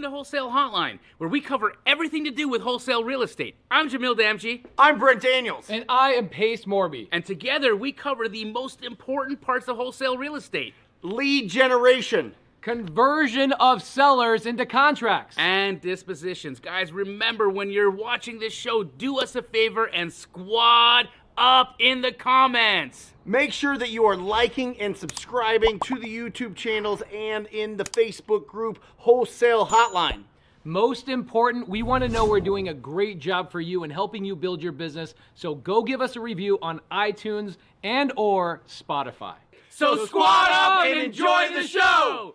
Welcome to Wholesale Hotline, where we cover everything to do with wholesale real estate. I'm Jamil Damji. I'm Brent Daniels. And I am Pace Morby. And together we cover the most important parts of wholesale real estate. Lead generation. Conversion of sellers into contracts. And dispositions. Guys, remember when you're watching this show, do us a favor and squad up in the comments. Make sure that you are liking and subscribing to the YouTube channels and in the Facebook group Wholesale Hotline. Most important, we want to know we're doing a great job for you and helping you build your business. So go give us a review on iTunes and or Spotify. So squad up and enjoy the show!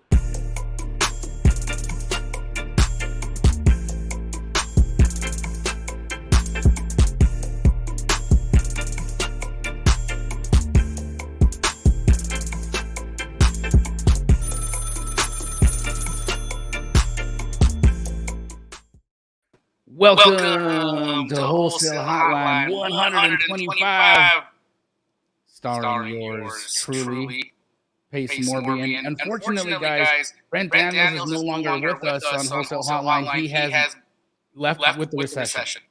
Welcome to Wholesale Hotline 125, starring yours truly, Pace Morby. And unfortunately, guys, Brent Daniels is no longer with us on Wholesale Hotline. He has left with the recession.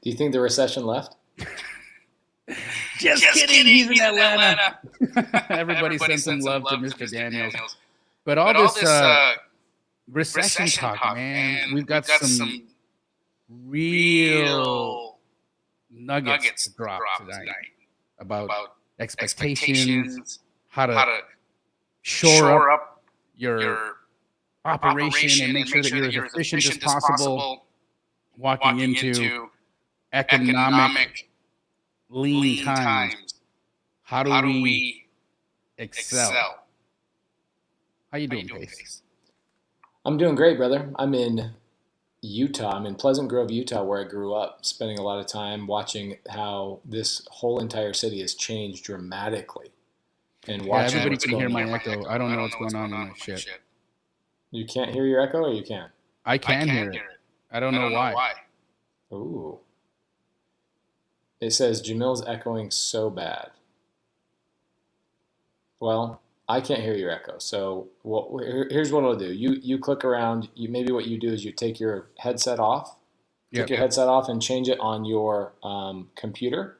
Do you think the recession left? Just kidding, he's in Atlanta. Everybody send some love to Mr. Daniels. But all this recession talk, man. We've got some real nuggets to drop tonight about expectations, how to shore up your operation and make sure that you're as efficient as possible walking into economic lean times. How do we excel? How you doing, Pace? I'm doing great, brother. I'm in Utah. I'm in Pleasant Grove, Utah, where I grew up, spending a lot of time watching how this whole entire city has changed dramatically. And watching everybody can hear my echo. I don't know what's going on in my shit. You can't hear your echo, or you can? I can hear it. I don't know why. Ooh. It says Jamil's echoing so bad. Well, I can't hear your echo. So here's what I'll do. You click around. Maybe what you do is you take your headset off. Take your headset off and change it on your computer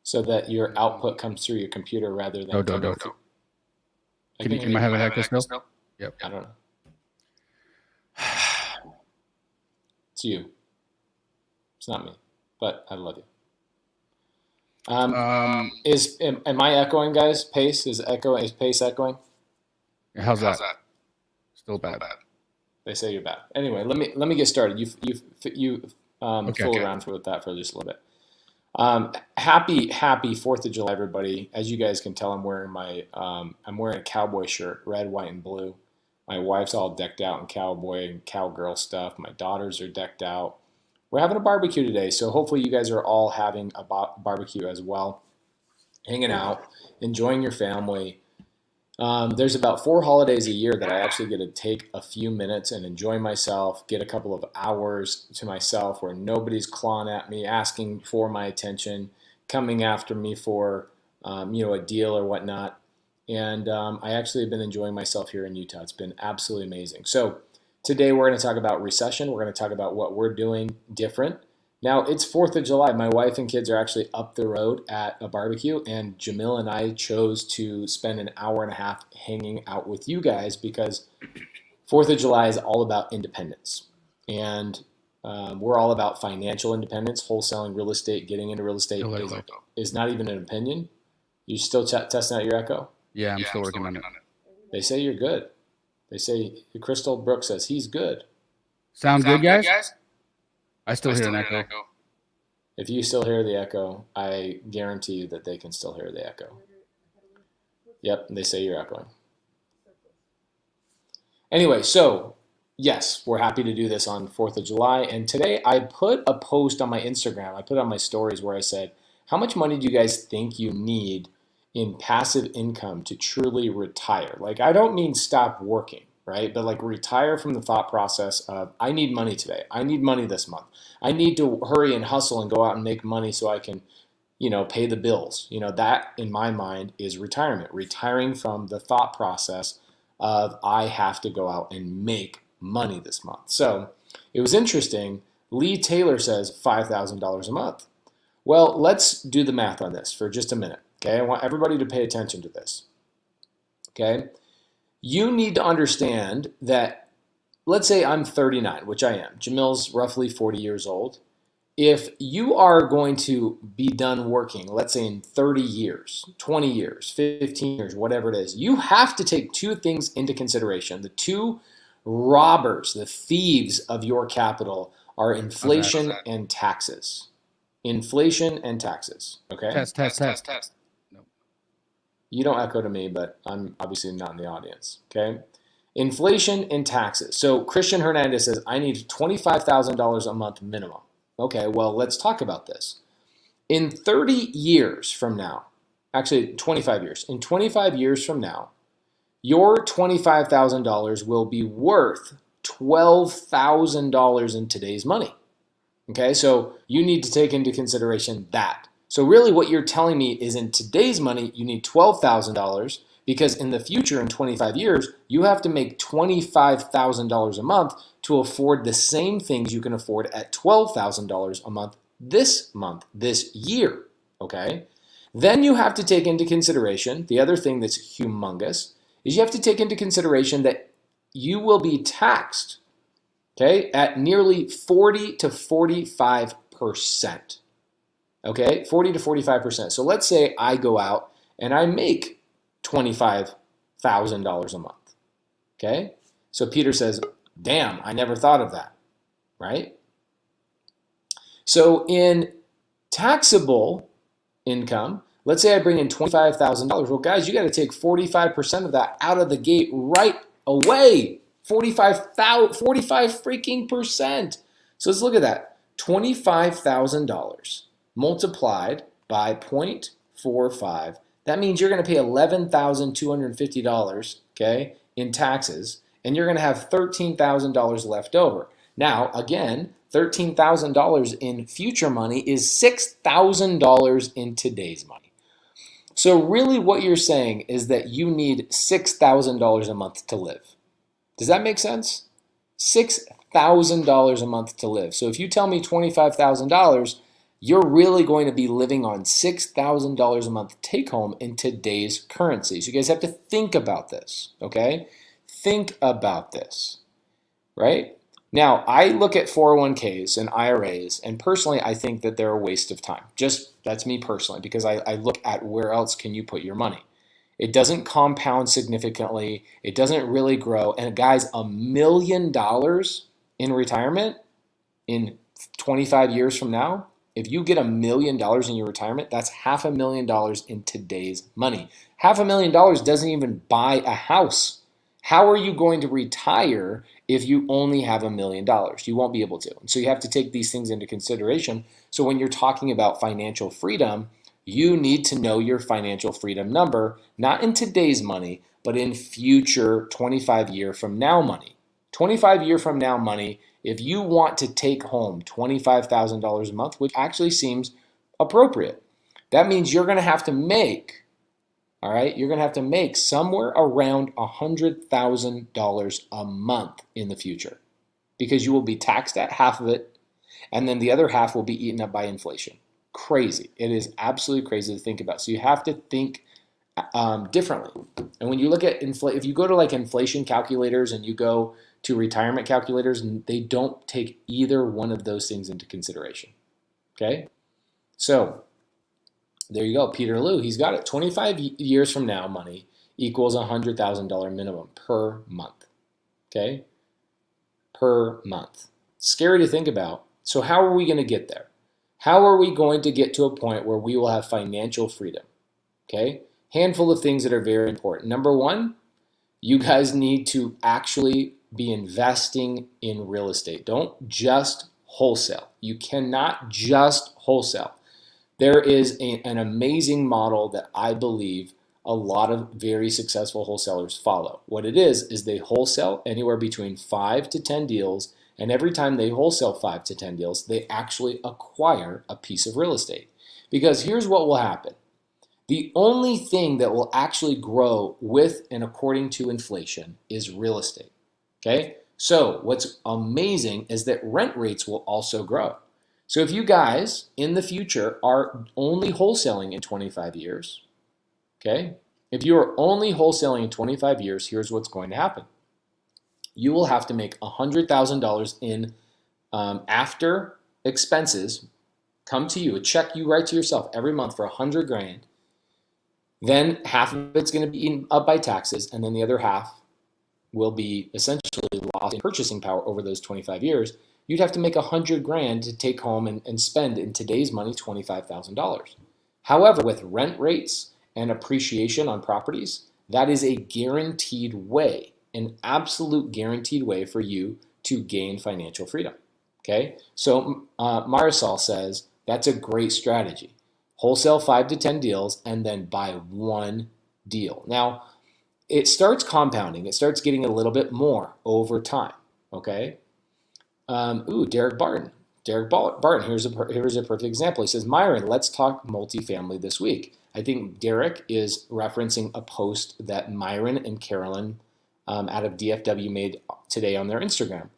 so that your output comes through your computer rather than. Can I have an echo still? Yep. I don't know. It's you. It's not me, but I love you. Am I echoing, guys? Pace is Pace echoing? How's that? Still bad. They say you're bad. Anyway, let me get started. You fool around with that for just a little bit. Happy 4th of July, everybody. As you guys can tell, I'm wearing a cowboy shirt, red, white, and blue. My wife's all decked out in cowboy and cowgirl stuff. My daughters are decked out. We're having a barbecue today, so hopefully you guys are all having a barbecue as well, hanging out, enjoying your family. There's about 4 holidays a year that I actually get to take a few minutes and enjoy myself, get a couple of hours to myself where nobody's clawing at me, asking for my attention, coming after me for a deal or whatnot. And I actually have been enjoying myself here in Utah. It's been absolutely amazing. So today we're going to talk about recession. We're going to talk about what we're doing different. Now, it's 4th of July. My wife and kids are actually up the road at a barbecue, and Jamil and I chose to spend an hour and a half hanging out with you guys because 4th of July is all about independence. And we're all about financial independence, wholesaling real estate, getting into real estate is not even an opinion. You still testing out your echo? Yeah, I'm still working on it. They say you're good. They say, Crystal Brooks says he's good. Sound good, guys? I still hear an echo. If you still hear the echo, I guarantee you that they can still hear the echo. Yep, they say you're echoing. Anyway, so yes, we're happy to do this on 4th of July. And today I put a post on my Instagram. I put on my stories where I said, how much money do you guys think you need in passive income to truly retire? Like, I don't mean stop working, right? But like retire from the thought process of, I need money today. I need money this month. I need to hurry and hustle and go out and make money so I can, pay the bills. That in my mind is retirement. Retiring from the thought process of I have to go out and make money this month. So it was interesting. Lee Taylor says $5,000 a month. Well, let's do the math on this for just a minute. Okay, I want everybody to pay attention to this. Okay, you need to understand that, let's say I'm 39, which I am. Jamil's roughly 40 years old. If you are going to be done working, let's say in 30 years, 20 years, 15 years, whatever it is, you have to take two things into consideration. The two robbers, the thieves of your capital are inflation and taxes. Inflation and taxes. Okay? Test. Nope. You don't echo to me, but I'm obviously not in the audience. Okay? Inflation and taxes. So Christian Hernandez says, I need $25,000 a month minimum. Okay, well, let's talk about this. In 30 years from now, actually 25 years, in 25 years from now, your $25,000 will be worth $12,000 in today's money. Okay, so you need to take into consideration that. So really what you're telling me is in today's money, you need $12,000 because in the future, in 25 years, you have to make $25,000 a month to afford the same things you can afford at $12,000 a month, this year, okay? Then you have to take into consideration, the other thing that's humongous, is you have to take into consideration that you will be taxed, okay, at nearly 40 to 45%, okay? 40 to 45%. So let's say I go out and I make $25,000 a month, okay? So Peter says, damn, I never thought of that, right? So in taxable income, let's say I bring in $25,000. Well, guys, you got to take 45% of that out of the gate right away. 45 freaking percent. So let's look at that. $25,000 multiplied by 0.45. That means you're going to pay $11,250, okay, in taxes, and you're going to have $13,000 left over. Now, again, $13,000 in future money is $6,000 in today's money. So really what you're saying is that you need $6,000 a month to live. Does that make sense? $6,000 a month to live. So if you tell me $25,000, you're really going to be living on $6,000 a month take home in today's currency. So you guys have to think about this, okay? Think about this, right? Now, I look at 401ks and IRAs, and personally, I think that they're a waste of time. That's me personally, because I look at where else can you put your money. It doesn't compound significantly. It doesn't really grow. And guys, $1 million in retirement in 25 years from now, if you get $1 million in your retirement, that's $500,000 in today's money. $500,000 doesn't even buy a house. How are you going to retire if you only have $1 million? You won't be able to. And so you have to take these things into consideration. So when you're talking about financial freedom, you need to know your financial freedom number, not in today's money, but in future 25-year from now money. 25-year from now money, if you want to take home $25,000 a month, which actually seems appropriate, that means you're going to have to make, all right, you're going to have to make somewhere around $100,000 a month in the future because you will be taxed at half of it, and then the other half will be eaten up by inflation. Crazy. It is absolutely crazy to think about. So you have to think differently. And when you look at if you go to like inflation calculators and you go to retirement calculators, they don't take either one of those things into consideration. Okay? So there you go. Peter Liu, he's got it. 25 years from now, money equals $100,000 minimum per month. Okay? Per month. Scary to think about. So how are we going to get there? How are we going to get to a point where we will have financial freedom? Okay? Handful of things that are very important. Number one, you guys need to actually be investing in real estate. Don't just wholesale. You cannot just wholesale. There is an amazing model that I believe a lot of very successful wholesalers follow. What it is they wholesale anywhere between 5 to 10 deals, and every time they wholesale 5 to 10 deals, they actually acquire a piece of real estate. Because here's what will happen. The only thing that will actually grow with and according to inflation is real estate. Okay? So what's amazing is that rent rates will also grow. So if you guys in the future are only wholesaling in 25 years, okay? If you are only wholesaling in 25 years, here's what's going to happen. You will have to make $100,000 in after expenses come to you, a check you write to yourself every month for $100,000. Then half of it's going to be eaten up by taxes, and then the other half will be essentially lost in purchasing power over those 25 years. You'd have to make $100,000 to take home and spend in today's money $25,000. However, with rent rates and appreciation on properties, that is a guaranteed way, an absolute guaranteed way for you to gain financial freedom. Okay, so Marisol says that's a great strategy. Wholesale 5 to 10 deals and then buy one deal. Now, it starts compounding. It starts getting a little bit more over time. Okay. Derek Barton. Derek Barton. Here's a perfect example. He says, Myron, let's talk multifamily this week. I think Derek is referencing a post that Myron and Carolyn out of DFW made today on their Instagram,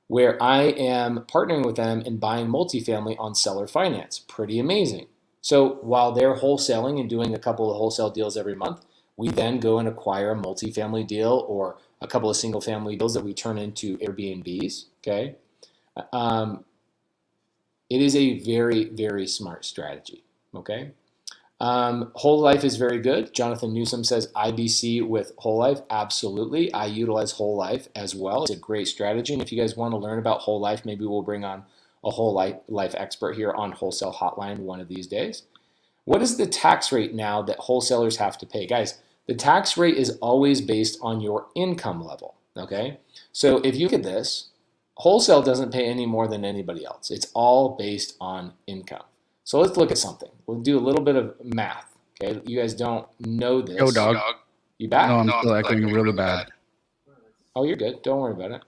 where I am partnering with them and buying multifamily on seller finance. Pretty amazing. So while they're wholesaling and doing a couple of wholesale deals every month, we then go and acquire a multifamily deal or a couple of single family deals that we turn into Airbnbs. Okay. It is a very, very smart strategy. Okay. Whole Life is very good. Jonathan Newsom says IBC with Whole Life. Absolutely. I utilize Whole Life as well. It's a great strategy. And if you guys want to learn about Whole Life, maybe we'll bring on a Whole Life expert here on Wholesale Hotline one of these days. What is the tax rate now that wholesalers have to pay? Guys, the tax rate is always based on your income level. Okay. So if you look at this, wholesale doesn't pay any more than anybody else. It's all based on income. So let's look at something. We'll do a little bit of math. Okay, you guys don't know this. Go, dog. You back? No, I'm still echoing really bad. Oh, you're good. Don't worry about it.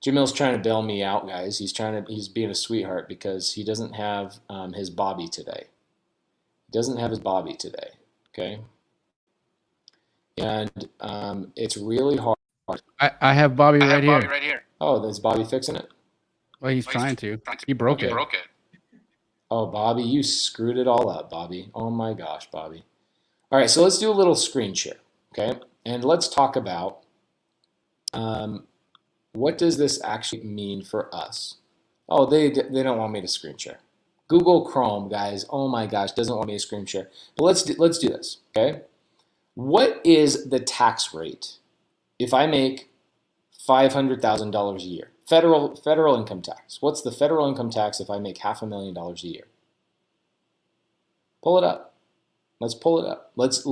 Jamil's trying to bail me out, guys. He's being a sweetheart because he doesn't have his Bobby today. He doesn't have his Bobby today. Okay, and it's really hard. I have Bobby right here. Oh, is Bobby fixing it? Well, he's trying to. He broke it. Oh, Bobby, you screwed it all up, Bobby. Oh my gosh, Bobby. All right, so let's do a little screen share, okay? And let's talk about what does this actually mean for us? Oh, they don't want me to screen share. Google Chrome, guys, oh my gosh, doesn't want me to screen share. But let's do this, okay? What is the tax rate if I make $500,000 a year? Federal income tax. What's the federal income tax if I make $500,000 a year? Pull it up. Let's pull it up. Let's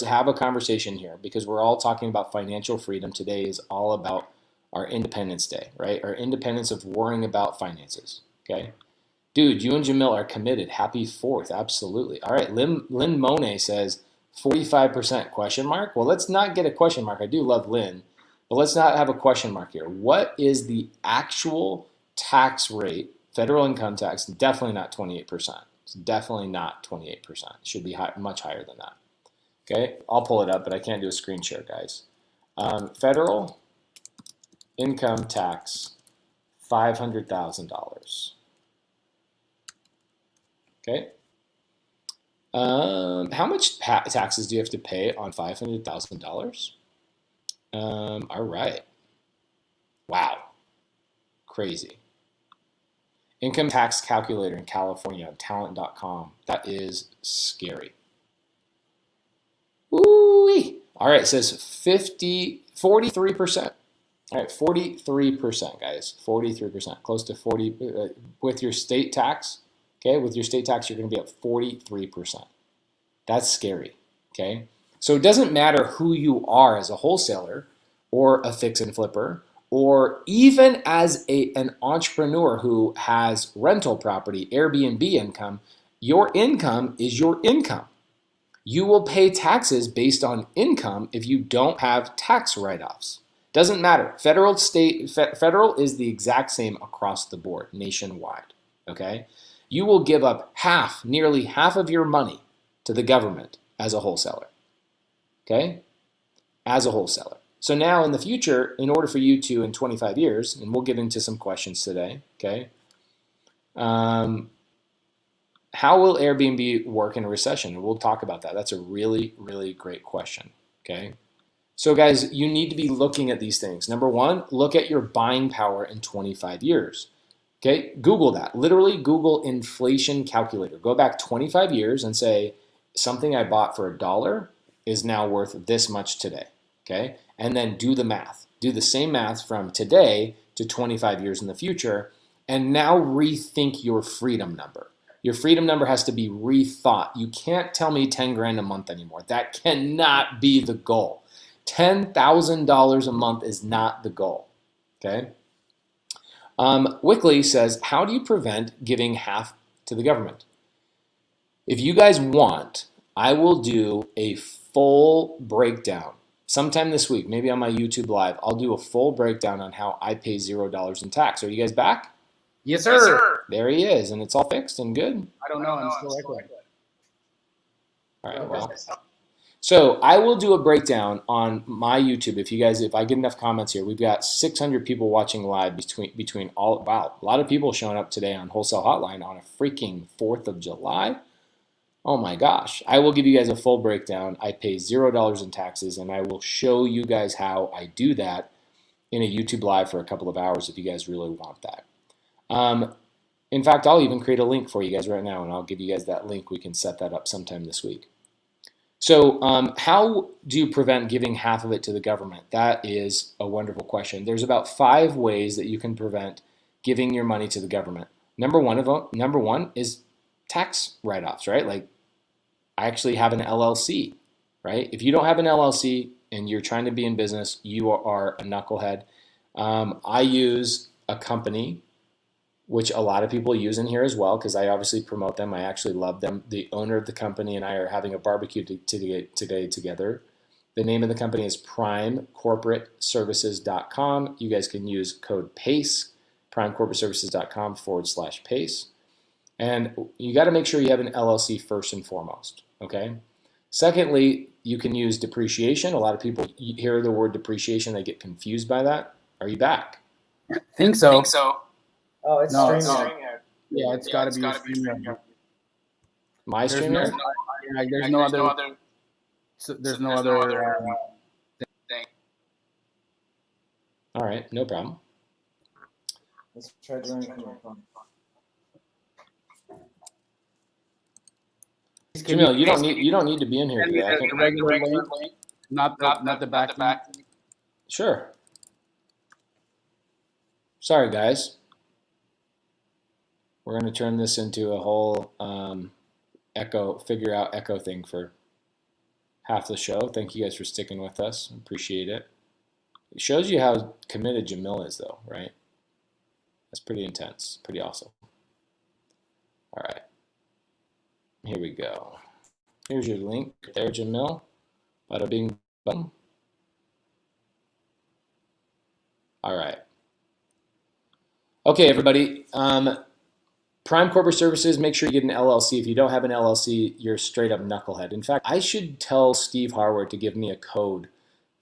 have a conversation here because we're all talking about financial freedom. Today is all about our Independence Day, right? Our independence of worrying about finances. Okay, dude, you and Jamil are committed. Happy 4th, absolutely. All right, Lynn Monet says 45% question mark. Well, let's not get a question mark. I do love Lynn. But let's not have a question mark here. What is the actual tax rate, federal income tax? Definitely not 28%. It's definitely not 28%. It should be much higher than that. Okay, I'll pull it up, but I can't do a screen share, guys. Federal income tax, $500,000. Okay. How much taxes do you have to pay on $500,000? All right. Wow. Crazy. Income tax calculator in California on talent.com. That is scary. Ooh-wee. All right, it says 43%. All right, 43%, guys. 43%. Close to 40 with your state tax. Okay, with your state tax, you're going to be at 43%. That's scary. Okay. So it doesn't matter who you are as a wholesaler or a fix and flipper or even as an entrepreneur who has rental property, Airbnb income, your income is your income. You will pay taxes based on income if you don't have tax write-offs. Doesn't matter. Federal is the exact same across the board, nationwide. Okay? You will give up nearly half of your money to the government as a wholesaler, okay? As a wholesaler. So now in the future, in order for you to, in 25 years, and we'll get into some questions today, okay? How will Airbnb work in a recession? We'll talk about that. That's a really, really great question, okay? So guys, you need to be looking at these things. Number one, look at your buying power in 25 years. Okay, Google that. Literally Google inflation calculator. Go back 25 years and say something I bought for $1 is now worth this much today. Okay, and then do the math. Do the same math from today to 25 years in the future, and now rethink your freedom number. Your freedom number has to be rethought. You can't tell me 10 grand a month anymore. That cannot be the goal. $10,000 a month is not the goal. Okay. Wickley says, how do you prevent giving half to the government? If you guys want, I will do a full breakdown sometime this week, maybe on my YouTube live. I'll do a full breakdown on how I pay $0 in tax. Are you guys back? Yes, sir. Yes, sir. There he is, and it's all fixed and good. I don't know. I'm still echoing. All right, well. So I will do a breakdown on my YouTube. If I get enough comments here, we've got 600 people watching live between all. Wow, a lot of people showing up today on Wholesale Hotline on a freaking 4th of July. Oh my gosh. I will give you guys a full breakdown. I pay $0 in taxes, and I will show you guys how I do that in a YouTube live for a couple of hours if you guys really want that. In fact, I'll even create a link for you guys right now, and I'll give you guys that link. We can set that up sometime this week. So how do you prevent giving half of it to the government? That is a wonderful question. There's about 5 ways that you can prevent giving your money to the government. Number one is tax write-offs, right? Like, I actually have an LLC, right? If you don't have an LLC and you're trying to be in business, you are a knucklehead. I use a company, which a lot of people use in here as well, because I obviously promote them. I actually love them. The owner of the company and I are having a barbecue today together. The name of the company is primecorporateservices.com. You guys can use code PACE, primecorporateservices.com/PACE. And you got to make sure you have an LLC first and foremost, okay? Secondly, you can use depreciation. A lot of people hear the word depreciation, they get confused by that. Are you back? I think so. Oh, it's No, StreamYard. Yeah, it's got to be StreamYard. My StreamYard? There's no other. There's no other thing. All right, no problem. Let's try joining from your phone. Jamil, you don't need to be in here today. I can, The regular link, not the back. Sure. Sorry, guys. We're going to turn this into a whole figure out echo thing for half the show. Thank you guys for sticking with us. Appreciate it. It shows you how committed Jamil is, though, right? That's pretty intense. Pretty awesome. All right. Here we go. Here's your link there, Jamil. Bada bing, bum. All right. Okay, everybody. Prime Corporate Services, make sure you get an LLC. If you don't have an LLC, you're straight up knucklehead. In fact, I should tell Steve Harward to give me a code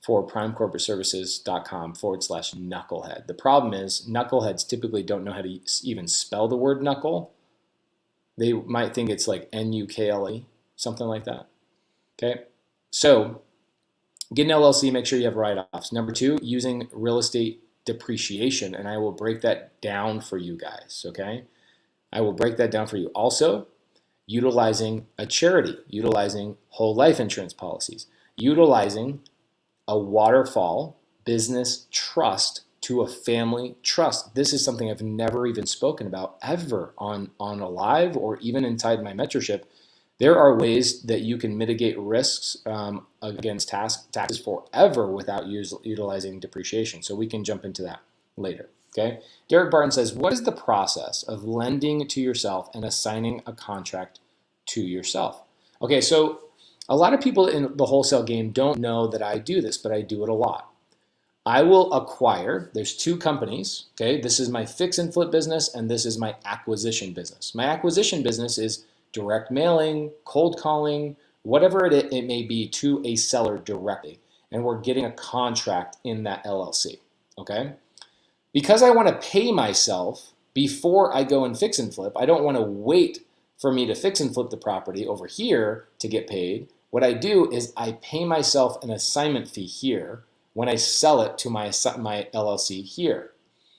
for primecorporateservices.com/knucklehead. The problem is knuckleheads typically don't know how to even spell the word knuckle. They might think it's like N-U-K-L-E, something like that. Okay, so get an LLC, make sure you have write-offs. Number 2, using real estate depreciation, and I will break that down for you guys, okay? I will break that down for you. Also, utilizing a charity, utilizing whole life insurance policies, utilizing a waterfall business trust to a family trust. This is something I've never even spoken about ever on a live or even inside my mentorship. There are ways that you can mitigate risks against taxes forever without utilizing depreciation. So we can jump into that later. Okay. Derek Barton says, what is the process of lending to yourself and assigning a contract to yourself? Okay, so a lot of people in the wholesale game don't know that I do this, but I do it a lot. I will acquire, there's 2 companies, okay? This is my fix and flip business and this is my acquisition business. My acquisition business is direct mailing, cold calling, whatever it may be to a seller directly. And we're getting a contract in that LLC, okay? Because I want to pay myself before I go and fix and flip, I don't want to wait for me to fix and flip the property over here to get paid. What I do is I pay myself an assignment fee here when I sell it to my LLC here.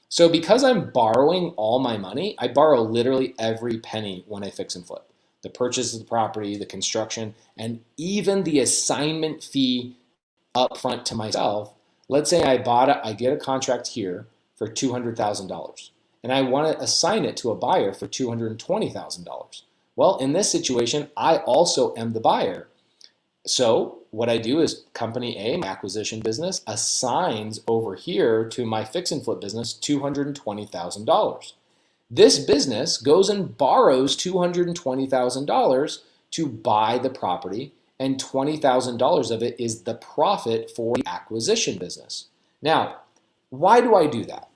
So because I'm borrowing all my money, I borrow literally every penny when I fix and flip. The purchase of the property, the construction, and even the assignment fee upfront to myself. Let's say I get a contract here for $200,000 and I want to assign it to a buyer for $220,000. Well, in this situation, I also am the buyer. So what I do is company A, my acquisition business, assigns over here to my fix and flip business $220,000. This business goes and borrows $220,000 to buy the property, and $20,000 of it is the profit for the acquisition business. Now, why do I do that?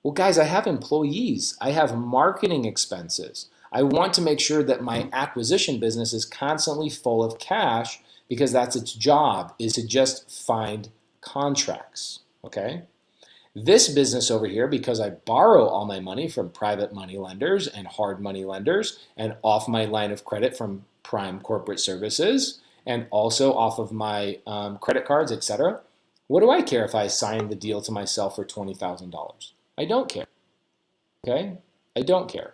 Well, guys, I have employees. I have marketing expenses. I want to make sure that my acquisition business is constantly full of cash because that's its job, is to just find contracts, okay? This business over here, because I borrow all my money from private money lenders and hard money lenders and off my line of credit from Prime Corporate Services and also off of my credit cards, etc. What do I care if I sign the deal to myself for $20,000? I don't care, okay? I don't care.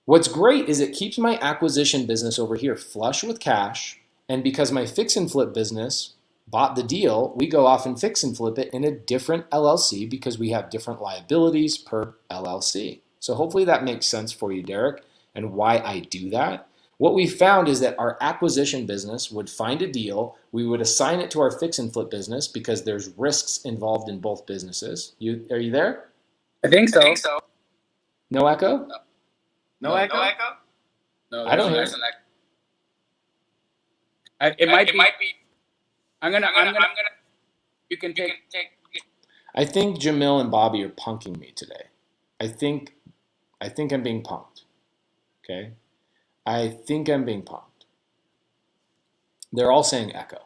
What's great is it keeps my acquisition business over here flush with cash, and because my fix and flip business bought the deal, we go off and fix and flip it in a different LLC because we have different liabilities per LLC. So hopefully that makes sense for you, Derek, and why I do that. What we found is that our acquisition business would find a deal, we would assign it to our fix and flip business because there's risks involved in both businesses. Are you there? I think so. No echo? No echo? No, I don't hear it. It might be. I'm gonna. You can take. I think Jamil and Bobby are punking me today. I think I'm being punked. Okay? I think I'm being punked. They're all saying echo.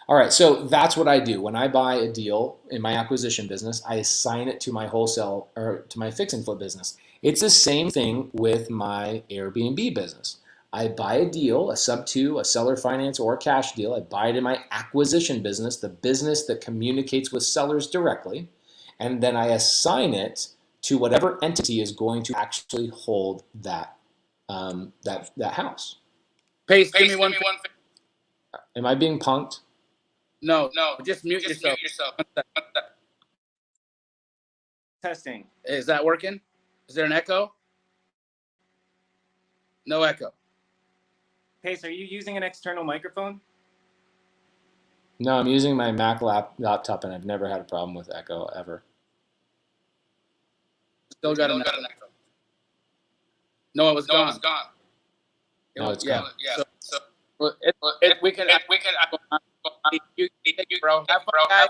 All right, so that's what I do. When I buy a deal in my acquisition business, I assign it to my wholesale or to my fix and flip business. It's the same thing with my Airbnb business. I buy a deal, a sub-2, a seller finance, or a cash deal. I buy it in my acquisition business, the business that communicates with sellers directly, and then I assign it to whatever entity is going to actually hold that that house. Pace, give me one. Am I being punked? No, just mute yourself. Testing. Is that working? Is there an echo? No echo. Pace, are you using an external microphone? No, I'm using my Mac laptop, and I've never had a problem with echo ever. Still got an echo. No, it was gone. No, it's gone. Yeah. So we can. You, bro. Have fun, guys.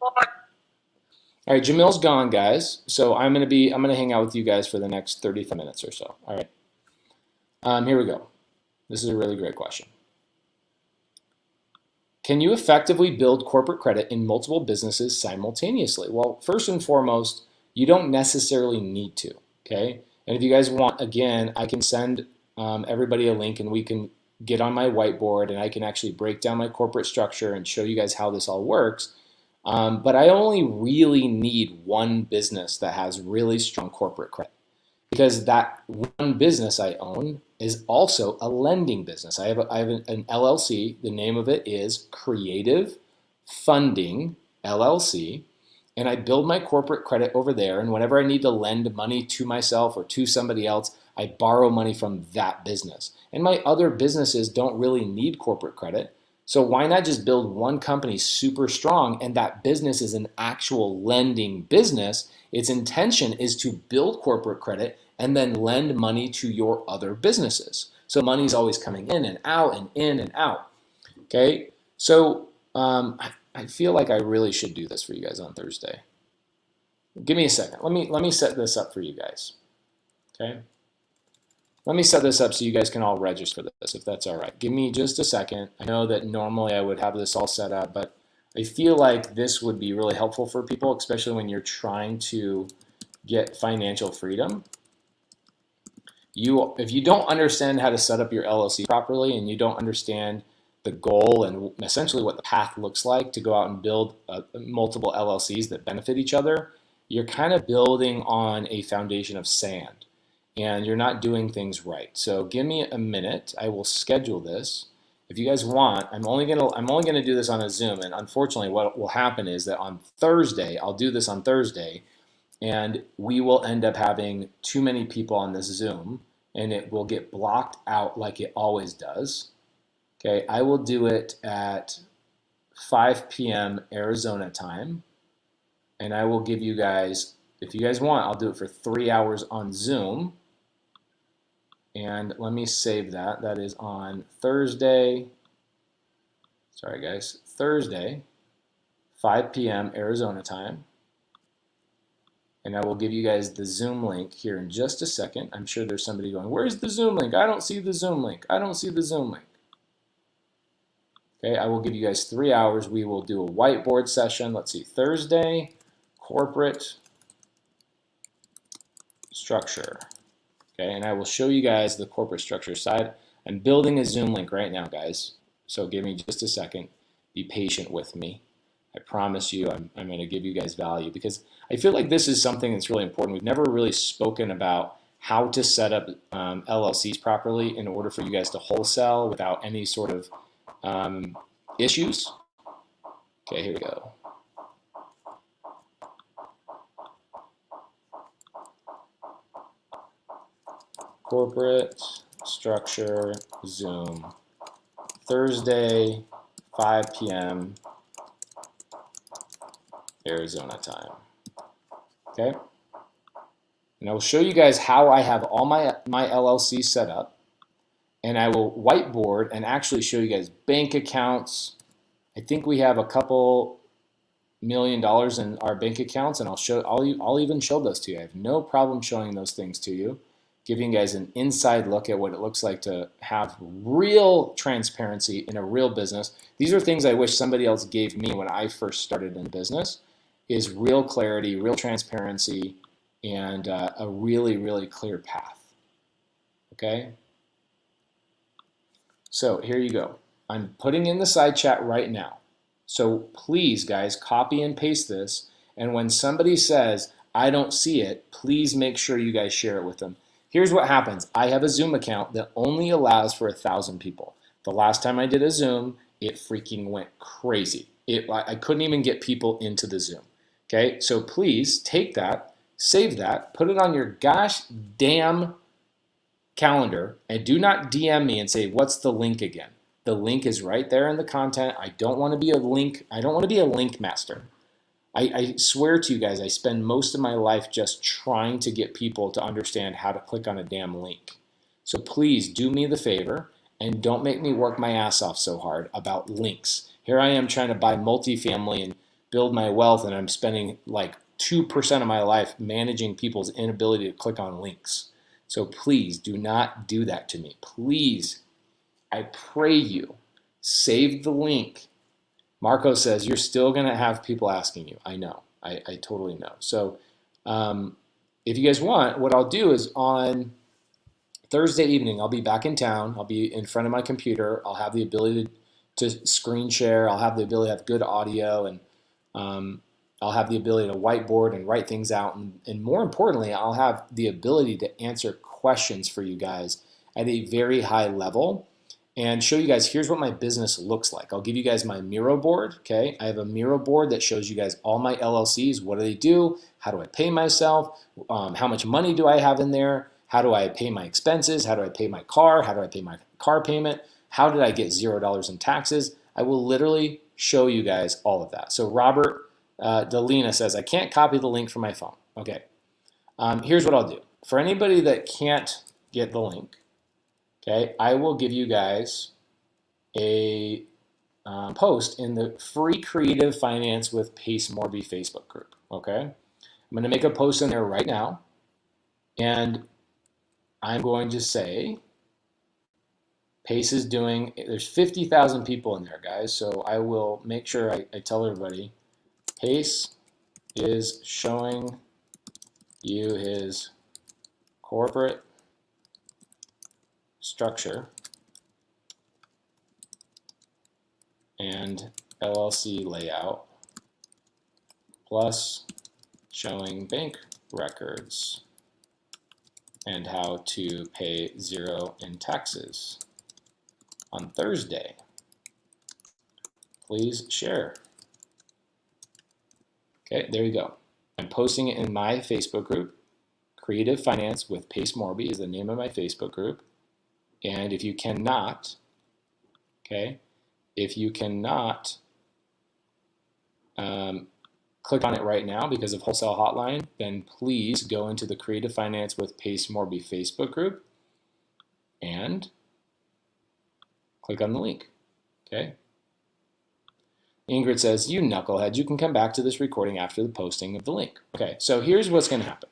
All right, Jamil's gone, guys. So I'm gonna hang out with you guys for the next 35 minutes or so. All right. Here we go. This is a really great question. Can you effectively build corporate credit in multiple businesses simultaneously? Well, first and foremost, you don't necessarily need to, okay? And if you guys want, again, I can send everybody a link and we can get on my whiteboard and I can actually break down my corporate structure and show you guys how this all works. But I only really need one business that has really strong corporate credit, because that one business I own is also a lending business. I have an LLC. The name of it is Creative Funding LLC, and I build my corporate credit over there. And whenever I need to lend money to myself or to somebody else, I borrow money from that business. And my other businesses don't really need corporate credit. So why not just build one company super strong, and that business is an actual lending business? Its intention is to build corporate credit and then lend money to your other businesses. So money's always coming in and out and in and out. Okay, so I feel like I really should do this for you guys on Thursday. Give me a second. Let me set this up for you guys. Okay. Let me set this up so you guys can all register this, if that's all right. Give me just a second. I know that normally I would have this all set up, but I feel like this would be really helpful for people, especially when you're trying to get financial freedom. If you don't understand how to set up your LLC properly, and you don't understand the goal and essentially what the path looks like to go out and build multiple LLCs that benefit each other, you're kind of building on a foundation of sand, and you're not doing things right. So give me a minute. I will schedule this. If you guys want, I'm only gonna do this on a Zoom, and unfortunately what will happen is that on Thursday, I'll do this on Thursday, and we will end up having too many people on this Zoom, and it will get blocked out like it always does. Okay, I will do it at 5 p.m. Arizona time, and I will give you guys, if you guys want, I'll do it for 3 hours on Zoom. And let me save that. That is on Thursday. Sorry, guys. Thursday, 5 p.m. Arizona time. And I will give you guys the Zoom link here in just a second. I'm sure there's somebody going, where's the Zoom link? I don't see the Zoom link. I don't see the Zoom link. Okay, I will give you guys 3 hours. We will do a whiteboard session. Let's see, Thursday, corporate structure. Okay, and I will show you guys the corporate structure side. I'm building a Zoom link right now, guys. So give me just a second. Be patient with me. I promise you I'm going to give you guys value, because I feel like this is something that's really important. We've never really spoken about how to set up LLCs properly in order for you guys to wholesale without any sort of issues. Okay, here we go. Corporate structure Zoom, Thursday, 5 p.m. Arizona time. Okay, and I will show you guys how I have all my LLCs set up, and I will whiteboard and actually show you guys bank accounts. I think we have a couple $1 million in our bank accounts, and I'll even show those to you. I have no problem showing those things to you, giving you guys an inside look at what it looks like to have real transparency in a real business. These are things I wish somebody else gave me when I first started in business, is real clarity, real transparency, and a really, really clear path. Okay? So here you go. I'm putting in the side chat right now. So please, guys, copy and paste this. And when somebody says, I don't see it, please make sure you guys share it with them. Here's what happens. I have a Zoom account that only allows for 1,000 people. The last time I did a Zoom, it freaking went crazy. I couldn't even get people into the Zoom. Okay, so please take that, save that, put it on your gosh damn calendar, and do not DM me and say, what's the link again? The link is right there in the content. I don't want to be a link. I don't want to be a link master. I swear to you guys, I spend most of my life just trying to get people to understand how to click on a damn link. So please do me the favor and don't make me work my ass off so hard about links. Here I am trying to buy multifamily and build my wealth, and I'm spending like 2% of my life managing people's inability to click on links. So please do not do that to me. Please, I pray you, save the link. Marco says, you're still going to have people asking you. I know. I totally know. So if you guys want, what I'll do is on Thursday evening, I'll be back in town. I'll be in front of my computer. I'll have the ability to screen share. I'll have the ability to have good audio, and I'll have the ability to whiteboard and write things out. And more importantly, I'll have the ability to answer questions for you guys at a very high level and show you guys, here's what my business looks like. I'll give you guys my Miro board, okay? I have a Miro board that shows you guys all my LLCs. What do they do? How do I pay myself? How much money do I have in there? How do I pay my expenses? How do I pay my car? How do I pay my car payment? How did I get $0 in taxes? I will literally show you guys all of that. So Robert Delina says, I can't copy the link from my phone. Okay, here's what I'll do. For anybody that can't get the link, okay, I will give you guys a post in the free Creative Finance with Pace Morby Facebook group, okay? I'm gonna make a post in there right now, and I'm going to say Pace is doing, there's 50,000 people in there, guys. So I will make sure I tell everybody, Pace is showing you his corporate structure and LLC layout, plus showing bank records and how to pay 0 in taxes on Thursday. Please share. Okay, there you go. I'm posting it in my Facebook group. Creative Finance with Pace Morby is the name of my Facebook group. And if you cannot, okay, if you cannot click on it right now because of Wholesale Hotline, then please go into the Creative Finance with Pace Morby Facebook group and click on the link, okay? Ingrid says, you knuckleheads, you can come back to this recording after the posting of the link. Okay, so here's what's gonna happen.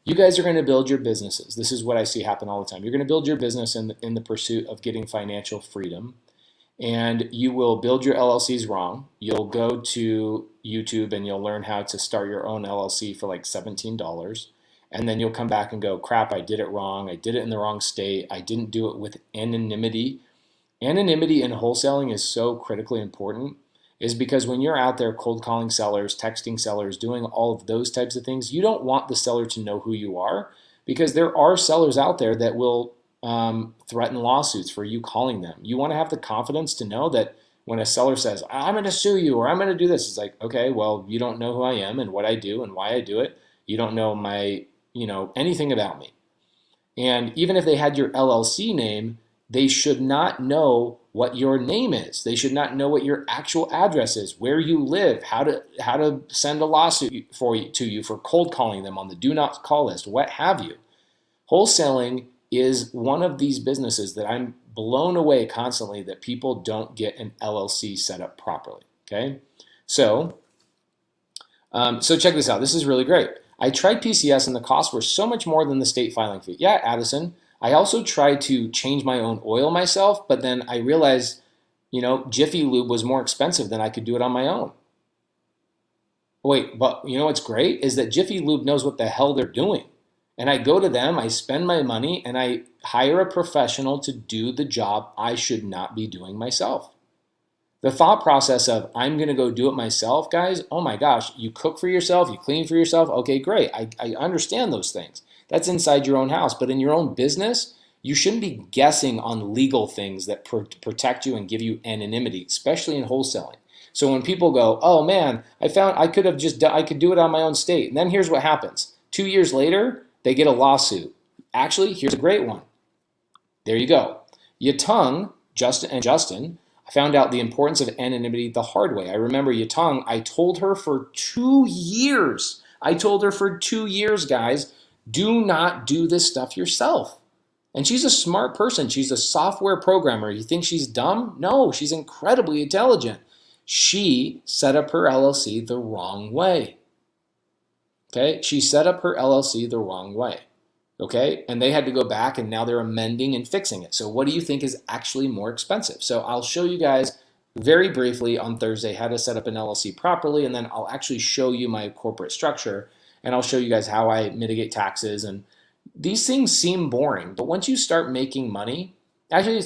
You guys are gonna build your businesses. This is what I see happen all the time. You're gonna build your business in the pursuit of getting financial freedom, and you will build your LLCs wrong. You'll go to YouTube and you'll learn how to start your own LLC for like $17. And then you'll come back and go, crap, I did it wrong. I did it in the wrong state. I didn't do it with anonymity. Anonymity in wholesaling is so critically important, is because when you're out there cold calling sellers, texting sellers, doing all of those types of things, you don't want the seller to know who you are, because there are sellers out there that will threaten lawsuits for you calling them. You want to have the confidence to know that when a seller says, I'm going to sue you or I'm going to do this, it's like, okay, well, you don't know who I am and what I do and why I do it. You don't know my, anything about me. And even if they had your LLC name, they should not know what your name is. They should not know what your actual address is, where you live, how to send a lawsuit to you for cold calling them on the do not call list, what have you. Wholesaling is one of these businesses that I'm blown away constantly that people don't get an LLC set up properly, okay? So check this out. This is really great. I tried PCS and the costs were so much more than the state filing fee. Yeah, Addison. I also tried to change my own oil myself, but then I realized, Jiffy Lube was more expensive than I could do it on my own. Wait, but you know what's great is that Jiffy Lube knows what the hell they're doing. And I go to them, I spend my money, and I hire a professional to do the job I should not be doing myself. The thought process of, I'm going to go do it myself, guys, oh my gosh, you cook for yourself, you clean for yourself, okay, great. I understand those things. That's inside your own house. But in your own business, you shouldn't be guessing on legal things that protect you and give you anonymity, especially in wholesaling. So when people go, oh man, I could do it on my own state. And then here's what happens. 2 years later, they get a lawsuit. Actually, here's a great one. There you go. Yatong, Justin, I found out the importance of anonymity the hard way. I remember Yatong, I told her for 2 years. Guys, do not do this stuff yourself. And she's a smart person. She's a software programmer. You think she's dumb? No, she's incredibly intelligent. She set up her LLC the wrong way. Okay, she set up her LLC the wrong way. Okay, and they had to go back and now they're amending and fixing it. So what do you think is actually more expensive? So I'll show you guys very briefly on Thursday how to set up an LLC properly, and then I'll actually show you my corporate structure, and I'll show you guys how I mitigate taxes. And these things seem boring, but once you start making money, actually,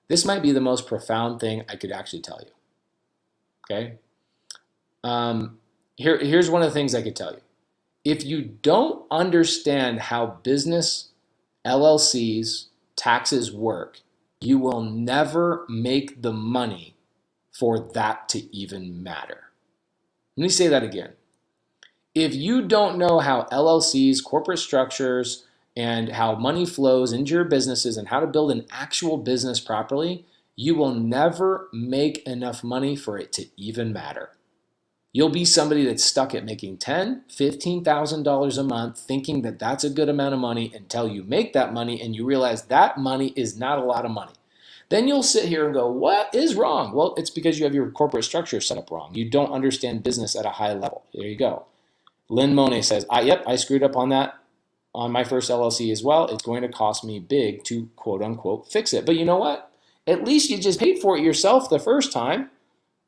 this might be the most profound thing I could actually tell you. Okay, here's one of the things I could tell you. If you don't understand how business, LLCs, taxes work, you will never make the money for that to even matter. Let me say that again. If you don't know how LLCs, corporate structures, and how money flows into your businesses and how to build an actual business properly, you will never make enough money for it to even matter. You'll be somebody that's stuck at making $10,000, $15,000 a month, thinking that that's a good amount of money until you make that money and you realize that money is not a lot of money. Then you'll sit here and go, what is wrong? Well, it's because you have your corporate structure set up wrong. You don't understand business at a high level. There you go. Lynn Monet says, yep, I screwed up on that. on my first LLC as well. It's going to cost me big to quote unquote fix it. But you know what? At least you just paid for it yourself the first time,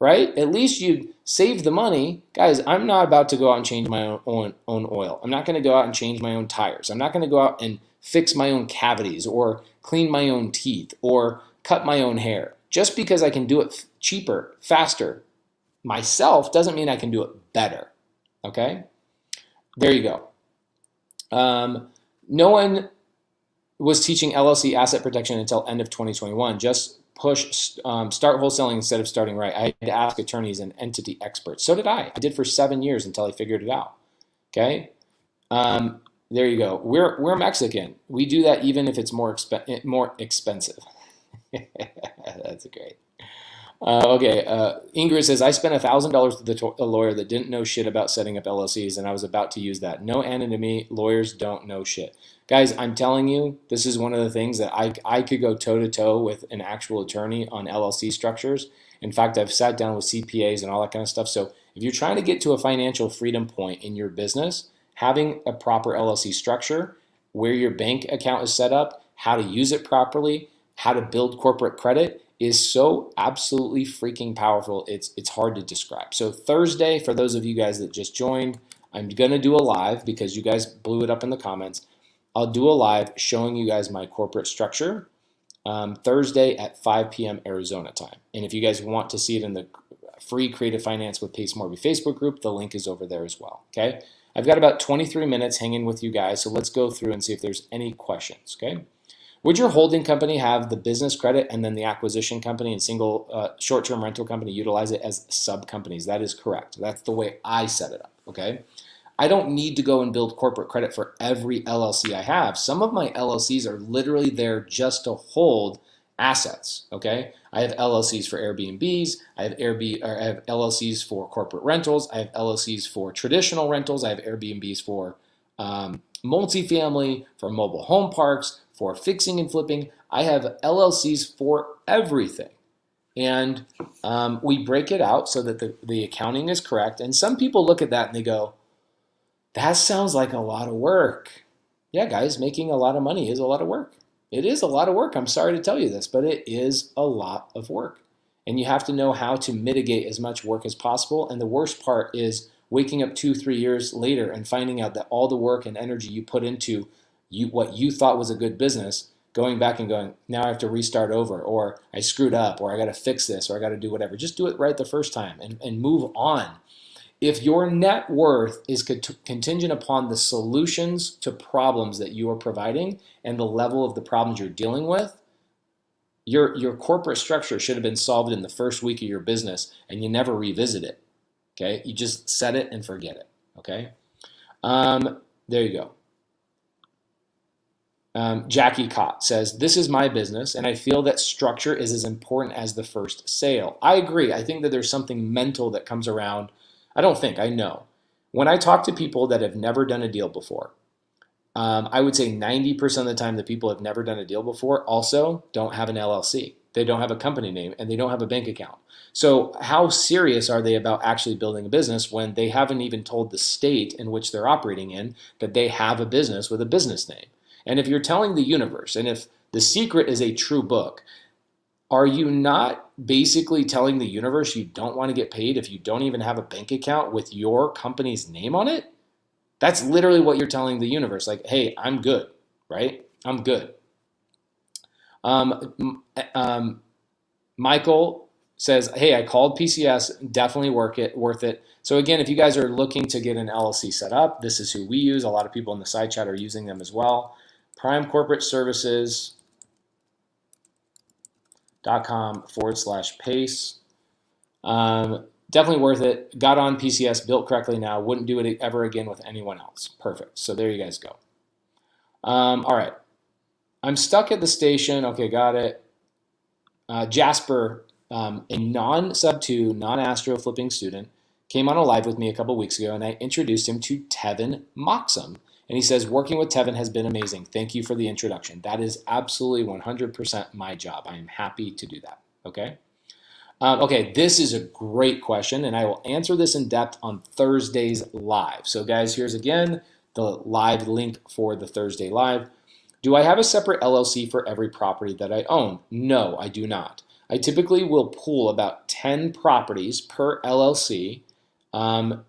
right? At least you saved the money. Guys, I'm not about to go out and change my own oil. I'm not going to go out and change my own tires. I'm not going to go out and fix my own cavities or clean my own teeth or cut my own hair. Just because I can do it cheaper, faster myself doesn't mean I can do it better, okay? There you go. No one was teaching LLC asset protection until end of 2021. Just start wholesaling instead of starting right. I had to ask attorneys and entity experts. So did I. I did for 7 years until I figured it out. Okay. There you go. We're Mexican. We do that even if it's more expensive. That's great. Okay. Ingrid says, I spent $1,000 with a lawyer that didn't know shit about setting up LLCs, and I was about to use that. No anonymity. Lawyers don't know shit. Guys, I'm telling you, this is one of the things that I could go toe-to-toe with an actual attorney on LLC structures. In fact, I've sat down with CPAs and all that kind of stuff. So if you're trying to get to a financial freedom point in your business, having a proper LLC structure, where your bank account is set up, how to use it properly, how to build corporate credit is so absolutely freaking powerful. It's hard to describe. So Thursday, for those of you guys that just joined, I'm going to do a live because you guys blew it up in the comments. I'll do a live showing you guys my corporate structure Thursday at 5 p.m. Arizona time. And if you guys want to see it in the free Creative Finance with Pace Morby Facebook group, the link is over there as well. Okay. I've got about 23 minutes hanging with you guys. So let's go through and see if there's any questions. Okay. Would your holding company have the business credit and then the acquisition company and single short-term rental company utilize it as sub-companies? That is correct. That's the way I set it up. Okay. I don't need to go and build corporate credit for every LLC I have. Some of my LLCs are literally there just to hold assets, okay? I have LLCs for Airbnbs, I have LLCs for corporate rentals, I have LLCs for traditional rentals, I have Airbnbs for multifamily, for mobile home parks, for fixing and flipping. I have LLCs for everything. And we break it out so that the accounting is correct. And some people look at that and they go, that sounds like a lot of work. Yeah, guys, making a lot of money is a lot of work. It is a lot of work. I'm sorry to tell you this, but it is a lot of work. And you have to know how to mitigate as much work as possible. And the worst part is waking up 2-3 years later and finding out that all the work and energy you put into what you thought was a good business, going back and going, now I have to restart over, or I screwed up, or I got to fix this, or I got to do whatever. Just do it right the first time and move on. If your net worth is contingent upon the solutions to problems that you are providing and the level of the problems you're dealing with, your corporate structure should have been solved in the first week of your business and you never revisit it. Okay, you just set it and forget it. Okay, there you go. Jackie Cott says, this is my business and I feel that structure is as important as the first sale. I agree. I think that there's something mental that comes around. I don't think, I know. When I talk to people that have never done a deal before, I would say 90% of the time the people have never done a deal before also don't have an LLC. They don't have a company name and they don't have a bank account. So how serious are they about actually building a business when they haven't even told the state in which they're operating in that they have a business with a business name? And if you're telling the universe, and if The Secret is a true book, are you not basically telling the universe you don't want to get paid if you don't even have a bank account with your company's name on it? That's literally what you're telling the universe. Like, hey, I'm good, right? I'm good. Michael says, hey, I called PCS, definitely worth it. So again, if you guys are looking to get an LLC set up, this is who we use. A lot of people in the side chat are using them as well. Prime Corporate Services.com/PACE. Definitely worth it. Got on PCS, built correctly now. Wouldn't do it ever again with anyone else. Perfect. So there you guys go. All right. I'm stuck at the station. Okay, got it. Jasper, a non-sub 2, non-astro flipping student, came on a live with me a couple weeks ago, and I introduced him to Tevin Moxham. And he says, working with Tevin has been amazing. Thank you for the introduction. That is absolutely 100% my job. I am happy to do that. Okay. Okay, this is a great question, and I will answer this in depth on Thursday's live. So guys, here's again, the live link for the Thursday live. Do I have a separate LLC for every property that I own? No, I do not. I typically will pool about 10 properties per LLC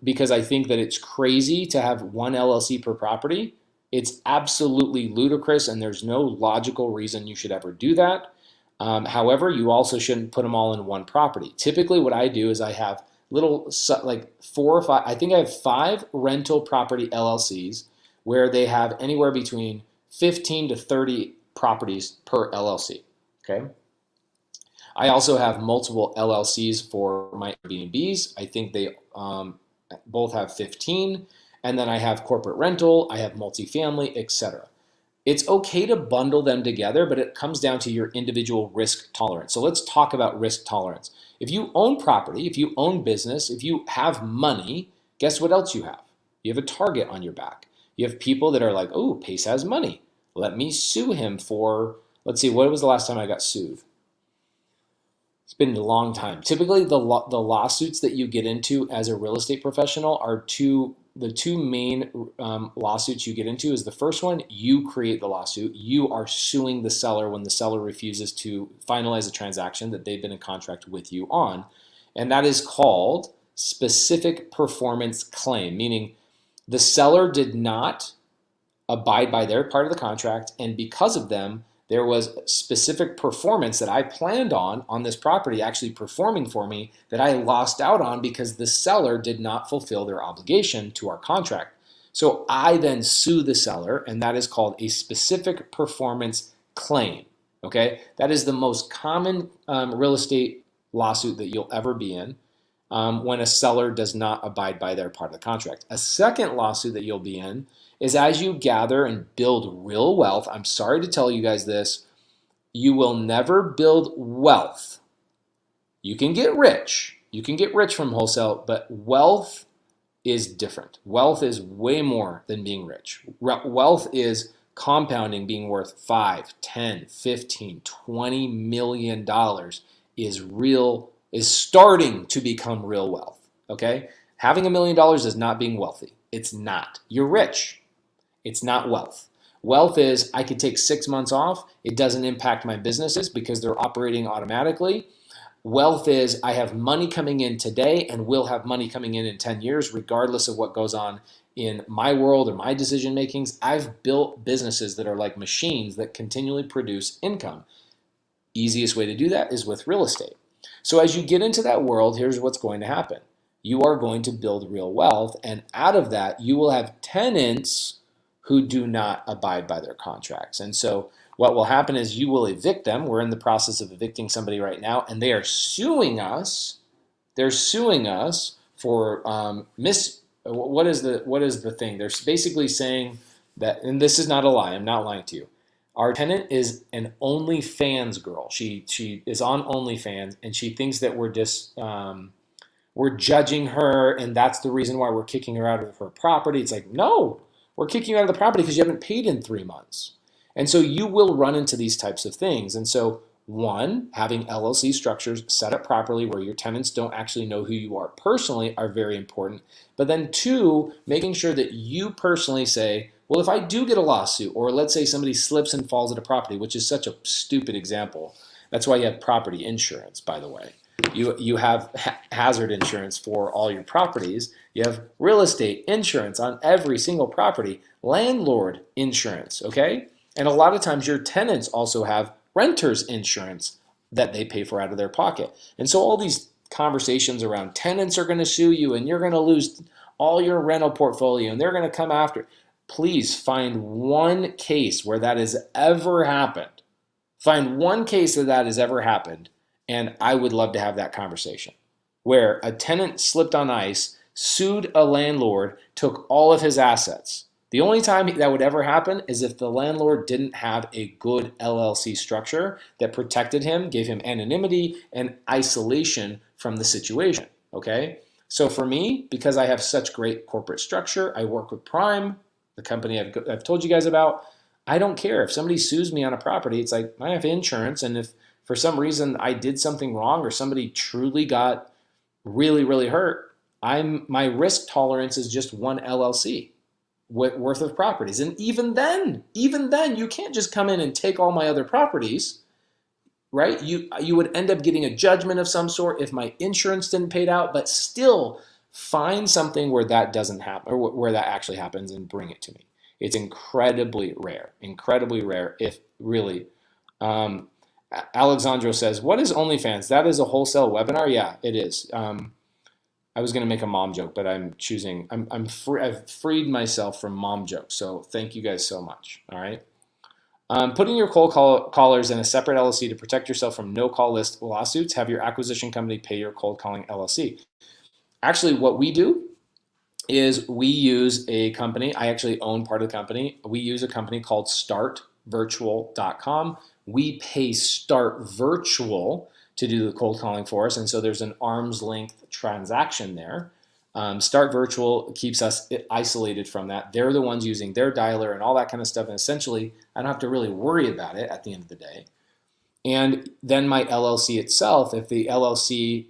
because I think that it's crazy to have one LLC per property. It's absolutely ludicrous, and there's no logical reason you should ever do that. However, you also shouldn't put them all in one property. Typically what I do is I have little, like 4 or 5, I think I have 5 rental property LLCs where they have anywhere between 15 to 30 properties per LLC, okay? I also have multiple LLCs for my Airbnbs. I think they both have 15. And then I have corporate rental, I have multifamily, etc. It's okay to bundle them together, but it comes down to your individual risk tolerance. So let's talk about risk tolerance. If you own property, if you own business, if you have money, guess what else you have? You have a target on your back. You have people that are like, oh, Pace has money. Let me sue him for, let's see, what was the last time I got sued? It's been a long time. Typically, the lawsuits that you get into as a real estate professional are the two main lawsuits you get into is the first one, you create the lawsuit. You are suing the seller when the seller refuses to finalize a transaction that they've been in contract with you on. And that is called specific performance claim, meaning the seller did not abide by their part of the contract, and because of them, there was specific performance that I planned on this property actually performing for me that I lost out on because the seller did not fulfill their obligation to our contract. So I then sue the seller, and that is called a specific performance claim, okay? That is the most common real estate lawsuit that you'll ever be in when a seller does not abide by their part of the contract. A second lawsuit that you'll be in is as you gather and build real wealth. I'm sorry to tell you guys this, you will never build wealth. You can get rich. You can get rich from wholesale, but wealth is different. Wealth is way more than being rich. Wealth is compounding, being worth 5, 10, 15, 20 million dollars is starting to become real wealth, okay? Having $1 million is not being wealthy. It's not. You're rich. It's not wealth. Wealth is I could take 6 months off. It doesn't impact my businesses because they're operating automatically. Wealth is I have money coming in today and will have money coming in 10 years, regardless of what goes on in my world or my decision makings. I've built businesses that are like machines that continually produce income. Easiest way to do that is with real estate. So as you get into that world, here's what's going to happen. You are going to build real wealth, and out of that, you will have tenants who do not abide by their contracts. And so what will happen is you will evict them. We're in the process of evicting somebody right now, and they are suing us. They're suing us for what is the thing? They're basically saying that, and this is not a lie, I'm not lying to you. Our tenant is an OnlyFans girl. She is on OnlyFans, and she thinks that we're judging her, and that's the reason why we're kicking her out of her property. It's like, no, we're kicking you out of the property because you haven't paid in 3 months. And so you will run into these types of things. And so, one, having LLC structures set up properly where your tenants don't actually know who you are personally are very important. But then 2, making sure that you personally say, well, if I do get a lawsuit, or let's say somebody slips and falls at a property, which is such a stupid example. That's why you have property insurance, by the way. You have hazard insurance for all your properties. You have real estate insurance on every single property, landlord insurance, okay? And a lot of times your tenants also have renter's insurance that they pay for out of their pocket. And so all these conversations around tenants are going to sue you and you're going to lose all your rental portfolio and they're going to come after. Please find one case where that has ever happened. Find one case that has ever happened. And I would love to have that conversation where a tenant slipped on ice, sued a landlord, took all of his assets. The only time that would ever happen is if the landlord didn't have a good LLC structure that protected him, gave him anonymity and isolation from the situation, okay? So for me, because I have such great corporate structure, I work with Prime, the company I've told you guys about. I don't care. If somebody sues me on a property, it's like I have insurance, and if for some reason I did something wrong or somebody truly got really, really hurt, my risk tolerance is just one LLC. worth of properties. And even then, you can't just come in and take all my other properties, right? You would end up getting a judgment of some sort if my insurance didn't pay it out, but still find something where that doesn't happen, or where that actually happens, and bring it to me. It's incredibly rare, if really. Alexandro says, what is OnlyFans? That is a wholesale webinar? Yeah, it is. I was going to make a mom joke, but I've freed myself from mom jokes. So thank you guys so much. All right. Putting your cold callers in a separate LLC to protect yourself from no-call list lawsuits. Have your acquisition company pay your cold calling LLC. Actually, what we do is we use a company. I actually own part of the company. We use a company called startvirtual.com. We pay Start Virtual to do the cold calling for us, and so there's an arm's length transaction there. Start Virtual keeps us isolated from that. They're the ones using their dialer and all that kind of stuff, and essentially I don't have to really worry about it at the end of the day. And then my LLC itself, if the LLC,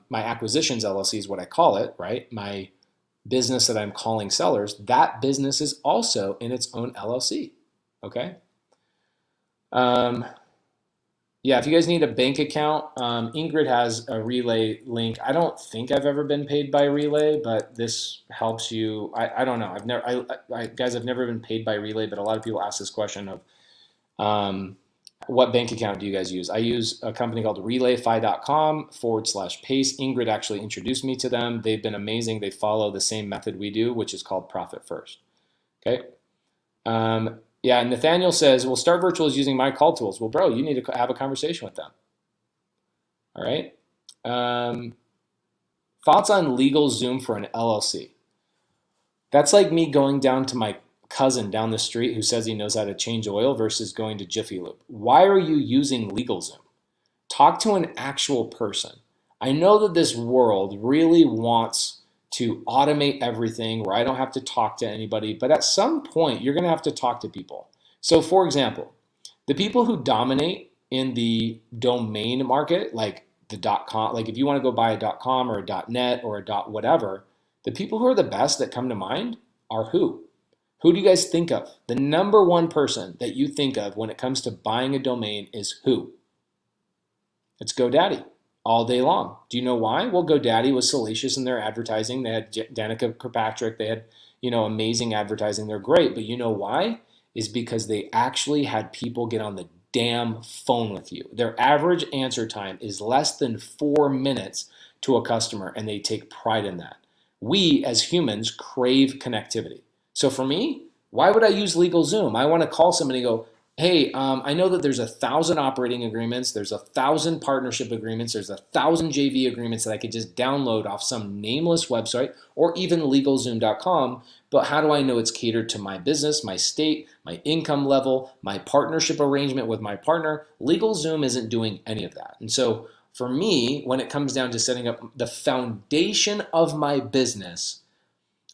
my acquisitions LLC is what I call it, right? My business that I'm calling sellers, that business is also in its own LLC, okay? Yeah, if you guys need a bank account, Ingrid has a Relay link. I don't think I've ever been paid by Relay, but this helps you. I don't know. Guys, I've never been paid by Relay, but a lot of people ask this question of what bank account do you guys use? I use a company called relayfi.com/pace. Ingrid actually introduced me to them. They've been amazing. They follow the same method we do, which is called Profit First. Okay. Yeah, and Nathaniel says, well, Start Virtual is using my call tools. Well, bro, you need to have a conversation with them. All right. Thoughts on legal Zoom for an LLC? That's like me going down to my cousin down the street who says he knows how to change oil versus going to Jiffy Lube. Why are you using LegalZoom? Talk to an actual person. I know that this world really wants to automate everything where I don't have to talk to anybody, but at some point you're going to have to talk to people. So for example, the people who dominate in the domain market, like the .com, like if you want to go buy a .com or a .net or a .whatever, the people who are the best that come to mind are who? Who do you guys think of? The number one person that you think of when it comes to buying a domain is who? It's GoDaddy. All day long. Do you know why? Well, GoDaddy was salacious in their advertising. They had Danica Kirkpatrick. They had, amazing advertising. They're great. But you know why? Is because they actually had people get on the damn phone with you. Their average answer time is less than 4 minutes to a customer, and they take pride in that. We, as humans, crave connectivity. So for me, why would I use LegalZoom? I want to call somebody and go, hey, I know that there's 1,000 operating agreements, there's 1,000 partnership agreements, there's 1,000 JV agreements that I could just download off some nameless website or even LegalZoom.com, but how do I know it's catered to my business, my state, my income level, my partnership arrangement with my partner? LegalZoom isn't doing any of that. And so for me, when it comes down to setting up the foundation of my business,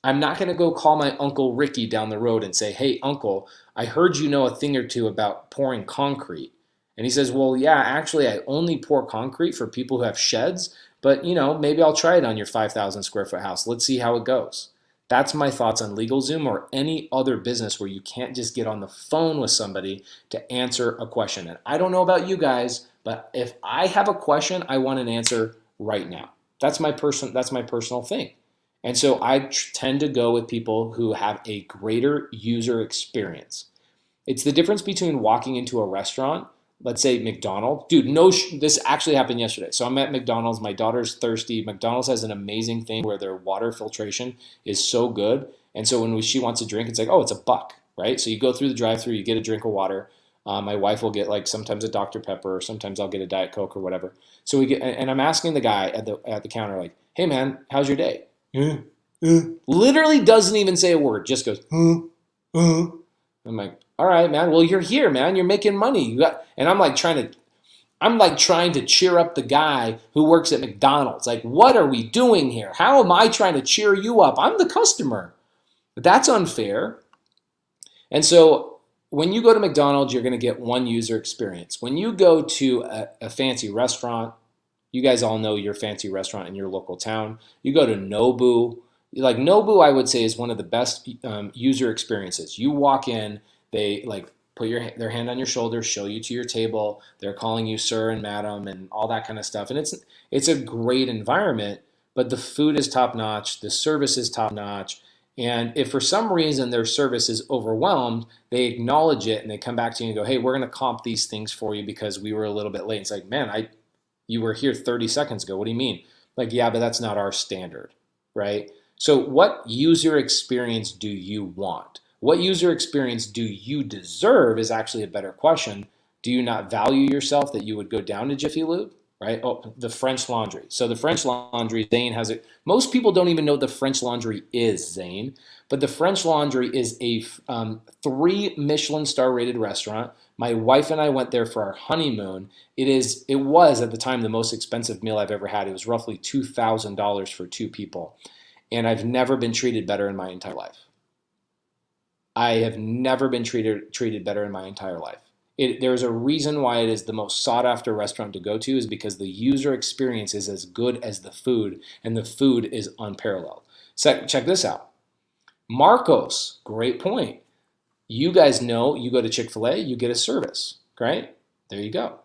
I'm not going to go call my Uncle Ricky down the road and say, hey, Uncle, I heard you know a thing or two about pouring concrete. And he says, well, yeah, actually, I only pour concrete for people who have sheds, but, maybe I'll try it on your 5,000 square foot house. Let's see how it goes. That's my thoughts on LegalZoom or any other business where you can't just get on the phone with somebody to answer a question. And I don't know about you guys, but if I have a question, I want an answer right now. That's my personal thing. And so I tend to go with people who have a greater user experience. It's the difference between walking into a restaurant, let's say McDonald's. Dude, this actually happened yesterday. So I'm at McDonald's. My daughter's thirsty. McDonald's has an amazing thing where their water filtration is so good. And so when she wants a drink, it's like, oh, it's $1, right? So you go through the drive-thru, you get a drink of water. My wife will get sometimes a Dr. Pepper, or sometimes I'll get a Diet Coke or whatever. So and I'm asking the guy at the counter, like, hey man, how's your day? Literally doesn't even say a word, just goes, I'm like, all right, man, well, you're here, man, you're making money. And I'm like trying to cheer up the guy who works at McDonald's. Like, what are we doing here? How am I trying to cheer you up? I'm the customer. But that's unfair. And so when you go to McDonald's, you're going to get one user experience. When you go to a fancy restaurant, you guys all know your fancy restaurant in your local town. You go to Nobu, Like Nobu, I would say, is one of the best user experiences. You walk in, they like put their hand on your shoulder, show you to your table. They're calling you sir and madam and all that kind of stuff. And it's a great environment, but the food is top notch, the service is top notch. And if for some reason their service is overwhelmed, they acknowledge it and they come back to you and go, hey, we're going to comp these things for you because we were a little bit late. It's like, man, you were here 30 seconds ago. What do you mean? Like, yeah, but that's not our standard, right? So what user experience do you want? What user experience do you deserve is actually a better question. Do you not value yourself that you would go down to Jiffy Lube, right? Oh, the French Laundry. So the French Laundry, Zane has it. Most people don't even know what the French Laundry is, Zane. But the French Laundry is a 3 Michelin star rated restaurant. My wife and I went there for our honeymoon. It was at the time the most expensive meal I've ever had. It was roughly $2,000 for 2 people. And I've never been treated better in my entire life. I have never been treated better in my entire life. There's a reason why it is the most sought after restaurant to go to, is because the user experience is as good as the food, and the food is unparalleled. So check this out. Marcos, great point. You guys know you go to Chick-fil-A, you get a service, right? There you go.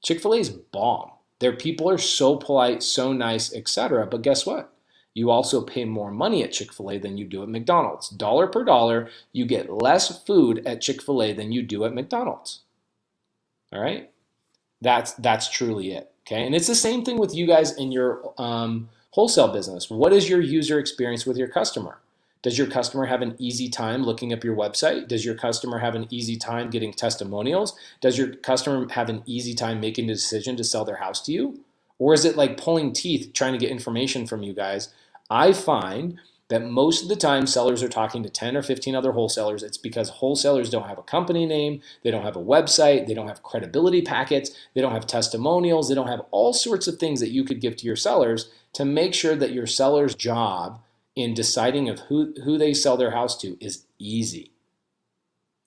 Chick-fil-A is bomb. Their people are so polite, so nice, etc. But guess what? You also pay more money at Chick-fil-A than you do at McDonald's. Dollar per dollar, you get less food at Chick-fil-A than you do at McDonald's. All right? That's truly it. Okay? And it's the same thing with you guys in your wholesale business. What is your user experience with your customer? Does your customer have an easy time looking up your website? Does your customer have an easy time getting testimonials? Does your customer have an easy time making the decision to sell their house to you? Or is it like pulling teeth trying to get information from you guys? I find that most of the time sellers are talking to 10 or 15 other wholesalers. It's because wholesalers don't have a company name, they don't have a website, they don't have credibility packets, they don't have testimonials, they don't have all sorts of things that you could give to your sellers to make sure that your seller's job in deciding of who they sell their house to is easy.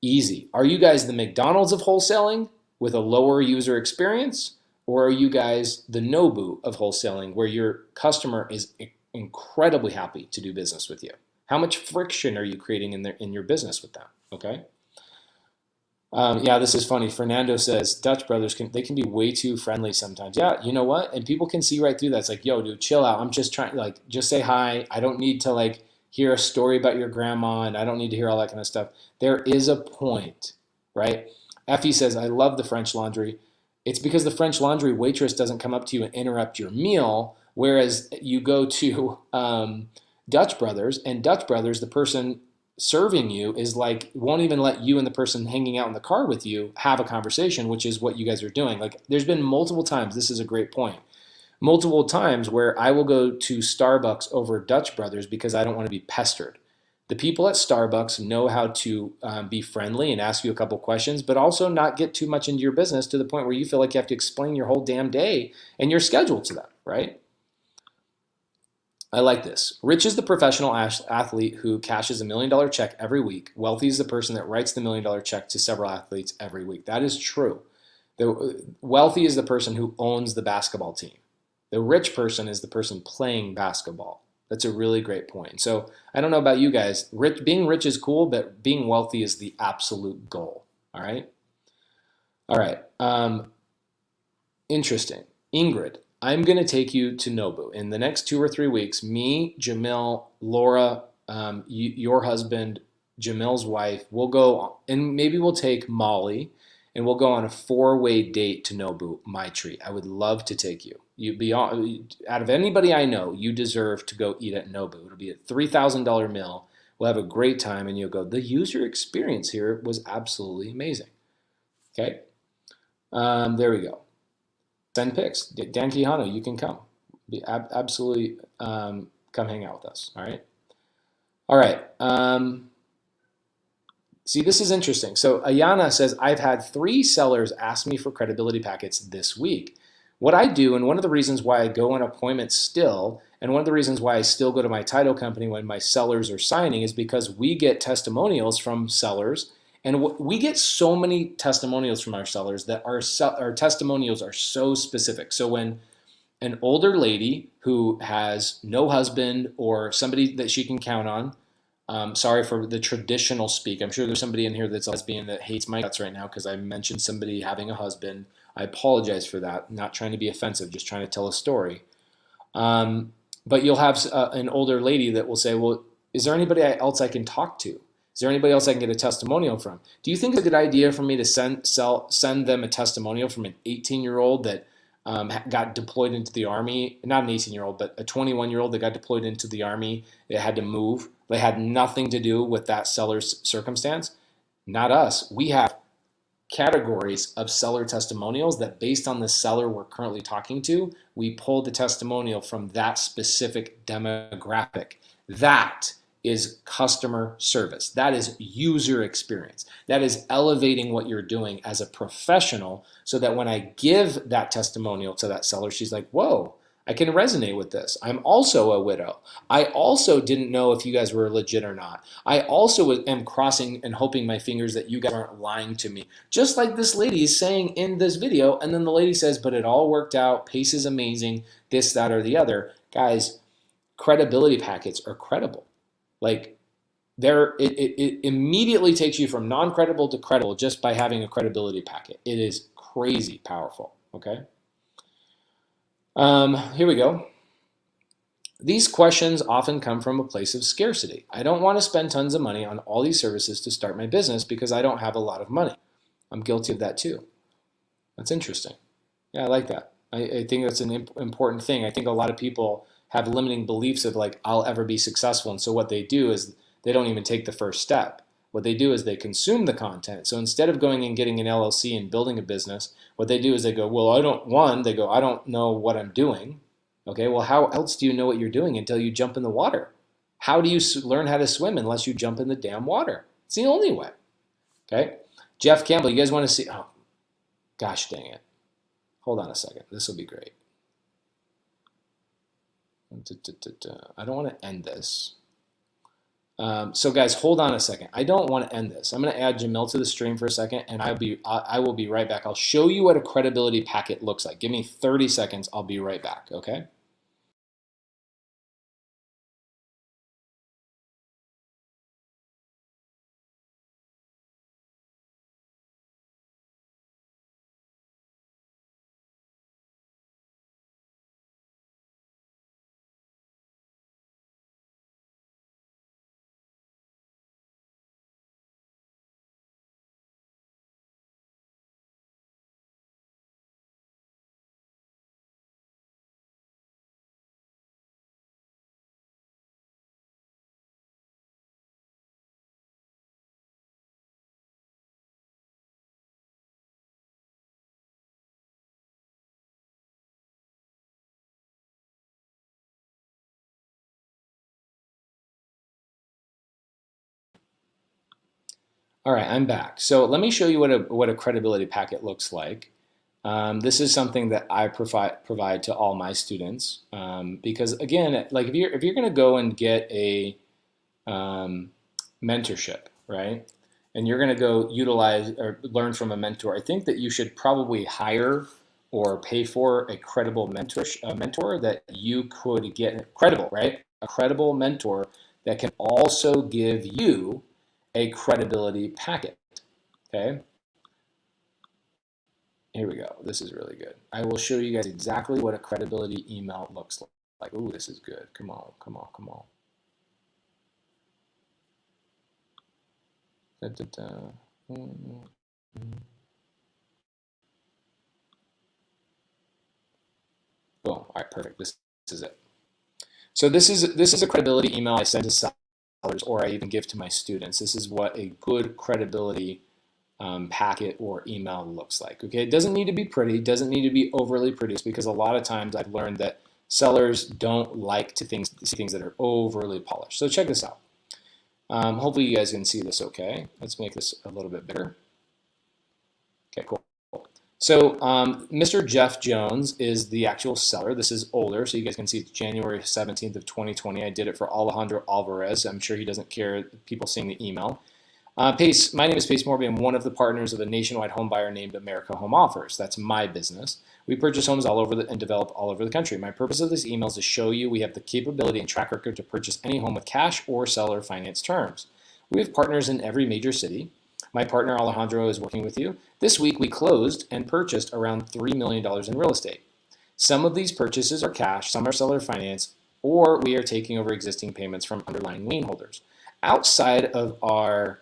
Easy. Are you guys the McDonald's of wholesaling with a lower user experience? Or are you guys the Nobu of wholesaling, where your customer is incredibly happy to do business with you? How much friction are you creating in your business with them? Okay. Yeah, this is funny. Fernando says Dutch brothers can be way too friendly sometimes. Yeah, you know what? And people can see right through that. It's like, yo, dude, chill out. I'm just trying, like, just say hi. I don't need to like hear a story about your grandma, and I don't need to hear all that kind of stuff. There is a point, right? Effie says, I love the French Laundry. It's because the French Laundry waitress doesn't come up to you and interrupt your meal, whereas you go to Dutch Brothers, and Dutch Brothers, the person serving you is like, won't even let you and the person hanging out in the car with you have a conversation, which is what you guys are doing. Like, there's been multiple times, this is a great point, multiple times where I will go to Starbucks over Dutch Brothers because I don't want to be pestered. The people at Starbucks know how to be friendly and ask you a couple questions, but also not get too much into your business to the point where you feel like you have to explain your whole damn day and your schedule to them, right? I like this. Rich is the professional athlete who cashes $1 million check every week. Wealthy is the person that writes the $1 million check to several athletes every week. That is true. The wealthy is the person who owns the basketball team. The rich person is the person playing basketball. That's a really great point. So I don't know about you guys. Being rich is cool, but being wealthy is the absolute goal. All right? All right. Interesting. Ingrid, I'm going to take you to Nobu. In the next 2 or 3 weeks, me, Jamil, Laura, your husband, Jamil's wife, we'll go, and maybe we'll take Molly, and we'll go on a 4-way date to Nobu, my treat. I would love to take you. Out of anybody I know, you deserve to go eat at Nobu. It'll be a $3,000 meal. We'll have a great time, and you'll go, the user experience here was absolutely amazing. Okay? There we go. Send pics. Dan Quijano, you can come. Absolutely come hang out with us. All right? All right. See, this is interesting. So Ayana says, I've had 3 sellers ask me for credibility packets this week. What I do, and one of the reasons why I go on appointments still, and one of the reasons why I still go to my title company when my sellers are signing, is because we get testimonials from sellers, and we get so many testimonials from our sellers that our testimonials are so specific. So when an older lady who has no husband or somebody that she can count on. Sorry for the traditional speak. I'm sure there's somebody in here that's a lesbian that hates my guts right now because I mentioned somebody having a husband. I apologize for that. I'm not trying to be offensive, just trying to tell a story. But you'll have an older lady that will say, well, is there anybody else I can talk to? Is there anybody else I can get a testimonial from? Do you think it's a good idea for me to send them a testimonial from an 18-year-old that got deployed into the Army? Not an 18-year-old, but a 21-year-old that got deployed into the Army. They had to move. They had nothing to do with that seller's circumstance. Not us. We have categories of seller testimonials that based on the seller we're currently talking to, we pull the testimonial from that specific demographic. That is customer service. That is user experience. That is elevating what you're doing as a professional so that when I give that testimonial to that seller, she's like, whoa, I can resonate with this. I'm also a widow. I also didn't know if you guys were legit or not. I also am crossing and hoping my fingers that you guys aren't lying to me. Just like this lady is saying in this video, and then the lady says, but it all worked out, pace is amazing, this, that, or the other. Guys, credibility packets are credible. Like, it immediately takes you from non-credible to credible just by having a credibility packet. It is crazy powerful, okay? Here we go. These questions often come from a place of scarcity. I don't want to spend tons of money on all these services to start my business because I don't have a lot of money. I'm guilty of that too. That's interesting. Yeah, I like that. I think that's an important thing. I think a lot of people have limiting beliefs of like, I'll ever be successful. And so what they do is they don't even take the first step. What they do is they consume the content. So instead of going and getting an LLC and building a business, what they do is they go, well, I don't know what I'm doing. Okay, well, how else do you know what you're doing until you jump in the water? How do you learn how to swim unless you jump in the damn water? It's the only way. Okay, Jeff Campbell, you guys want to see? Oh, gosh dang it. Hold on a second. This will be great. I don't want to end this. So guys, hold on a second. I don't want to end this. I'm going to add Jamil to the stream for a second, and I will be right back. I'll show you what a credibility packet looks like. Give me 30 seconds. I'll be right back, okay? All right, I'm back. So let me show you what a credibility packet looks like. This is something that I provide to all my students because again, like if you're going to go and get a mentorship, right, and you're going to go utilize or learn from a mentor, I think that you should probably hire or pay for a credible mentor that you could get credible, right? A credible mentor that can also give you a credibility packet, okay? Here we go. This is really good. I will show you guys exactly what a credibility email looks like. Ooh, this is good. Come on, come on, come on. Boom. All right, perfect. This is it. So this is a credibility email I send to sellers, or I even give to my students. This is what a good credibility packet or email looks like. Okay, it doesn't need to be pretty, doesn't need to be overly produced, because a lot of times I've learned that sellers don't like to see things that are overly polished. So check this out. Hopefully you guys can see this okay. Let's make this a little bit bigger. Okay, cool. So Mr. Jeff Jones is the actual seller. This is older, so you guys can see it's January 17th of 2020. I did it for Alejandro Alvarez. I'm sure he doesn't care people seeing the email. Pace, my name is Pace Morby. I'm one of the partners of a nationwide home buyer named America Home Offers. That's my business. We purchase homes all over and develop all over the country. My purpose of this email is to show you we have the capability and track record to purchase any home with cash or seller finance terms. We have partners in every major city. My partner Alejandro is working with you. This week we closed and purchased around $3 million in real estate. Some of these purchases are cash, some are seller finance, or we are taking over existing payments from underlying lien holders. Outside of our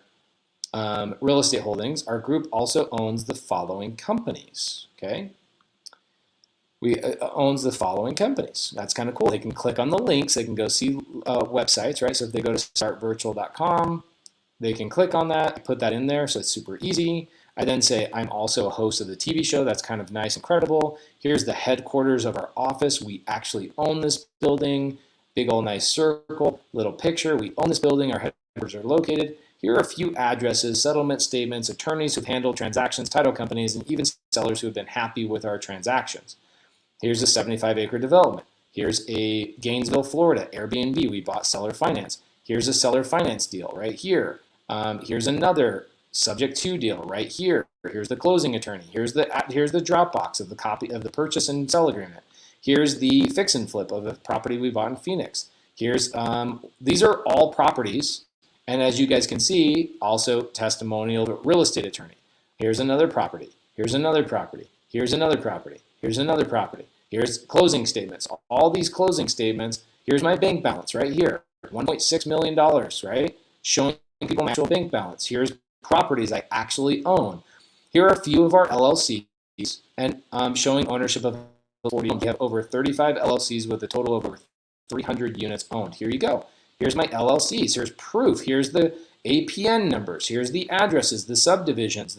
real estate holdings, our group also owns the following companies, okay? We owns the following companies. That's kind of cool. They can click on the links. They can go see websites, right? So if they go to startvirtual.com, they can click on that, put that in there, so it's super easy. I then say, I'm also a host of the TV show. That's kind of nice and credible. Here's the headquarters of our office. We actually own this building. Big old nice circle, little picture. We own this building. Our headquarters are located. Here are a few addresses, settlement statements, attorneys who've handled transactions, title companies, and even sellers who have been happy with our transactions. Here's a 75-acre development. Here's a Gainesville, Florida Airbnb. We bought seller finance. Here's a seller finance deal right here. Here's another subject to deal right here. Here's the closing attorney. Here's the Dropbox of the copy of the purchase and sell agreement. Here's the fix and flip of a property we bought in Phoenix. Here's these are all properties, and as you guys can see, also testimonial real estate attorney. Here's another property. Here's another property. Here's another property. Here's another property. Here's closing statements. All these closing statements. Here's my bank balance right here, $1.6 million, right? Showing people my actual bank balance. Here's properties I actually own. Here are a few of our LLCs and showing ownership of 40. We have over 35 LLCs with a total of over 300 units owned. Here you go. Here's my LLCs. Here's proof. Here's the APN numbers. Here's the addresses, the subdivisions,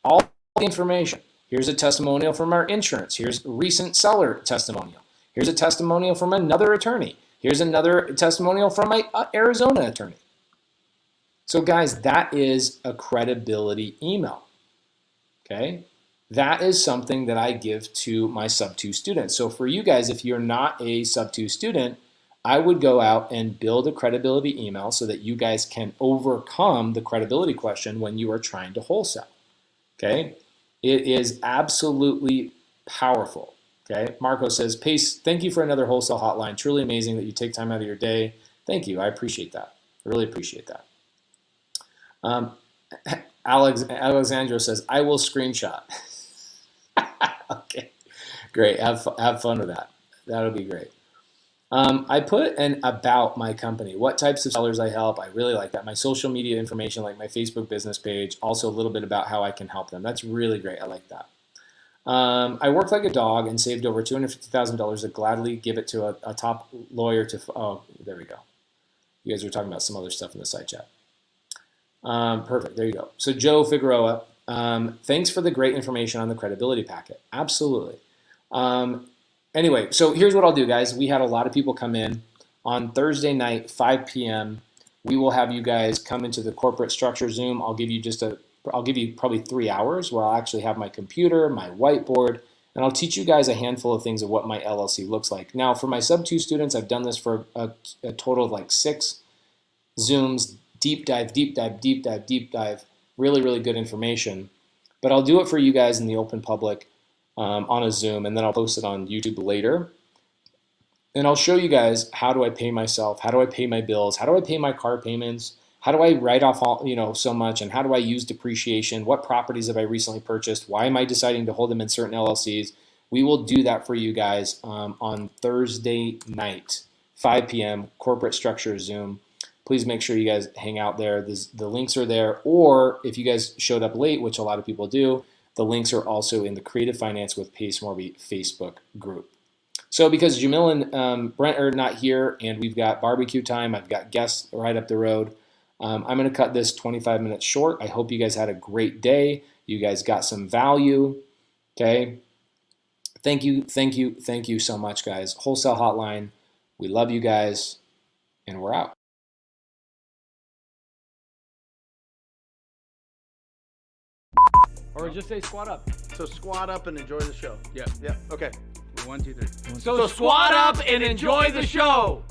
all the information. Here's a testimonial from our insurance. Here's recent seller testimonial. Here's a testimonial from another attorney. Here's another testimonial from my Arizona attorney. So guys, that is a credibility email, okay? That is something that I give to my Sub-2 students. So for you guys, if you're not a Sub-2 student, I would go out and build a credibility email so that you guys can overcome the credibility question when you are trying to wholesale, okay? It is absolutely powerful, okay? Marco says, Pace, thank you for another wholesale hotline. Truly amazing that you take time out of your day. Thank you, I appreciate that. I really appreciate that. Alexandro says, I will screenshot. Okay, great, have fun with that. That'll be great. I put an about my company, what types of sellers I help. I really like that. My social media information, like my Facebook business page, also a little bit about how I can help them. That's really great. I like that. I worked like a dog and saved over $250,000 to gladly give it to a top lawyer to, oh, there we go. You guys were talking about some other stuff in the side chat. Perfect, there you go. So Joe Figueroa, thanks for the great information on the credibility packet. Absolutely. Anyway, so here's what I'll do, guys. We had a lot of people come in on Thursday night, 5 p.m. We will have you guys come into the corporate structure Zoom. I'll give you probably 3 hours where I'll actually have my computer, my whiteboard, and I'll teach you guys a handful of things of what my LLC looks like. Now, for my Sub-2 students, I've done this for a total of like 6 Zooms, deep dive, really, really good information. But I'll do it for you guys in the open public on a Zoom, and then I'll post it on YouTube later. And I'll show you guys, how do I pay myself? How do I pay my bills? How do I pay my car payments? How do I write off all, so much? And how do I use depreciation? What properties have I recently purchased? Why am I deciding to hold them in certain LLCs? We will do that for you guys on Thursday night, 5 p.m., corporate structure Zoom. Please make sure you guys hang out there. The links are there. Or if you guys showed up late, which a lot of people do, the links are also in the Creative Finance with Pace Morby Facebook group. So because Jamil and Brent are not here and we've got barbecue time, I've got guests right up the road, I'm going to cut this 25 minutes short. I hope you guys had a great day. You guys got some value, okay? Thank you so much, guys. Wholesale Hotline, we love you guys, and we're out. Or just say squat up. So squat up and enjoy the show. Yeah. Yeah. Okay. 1, 2, 3. So squat up and enjoy the show.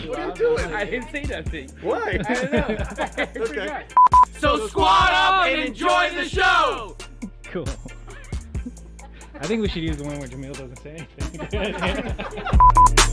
What are you doing? I didn't say nothing. Why? I don't know. Okay. So squat up and enjoy the show. Cool. I think we should use the one where Jamil doesn't say anything.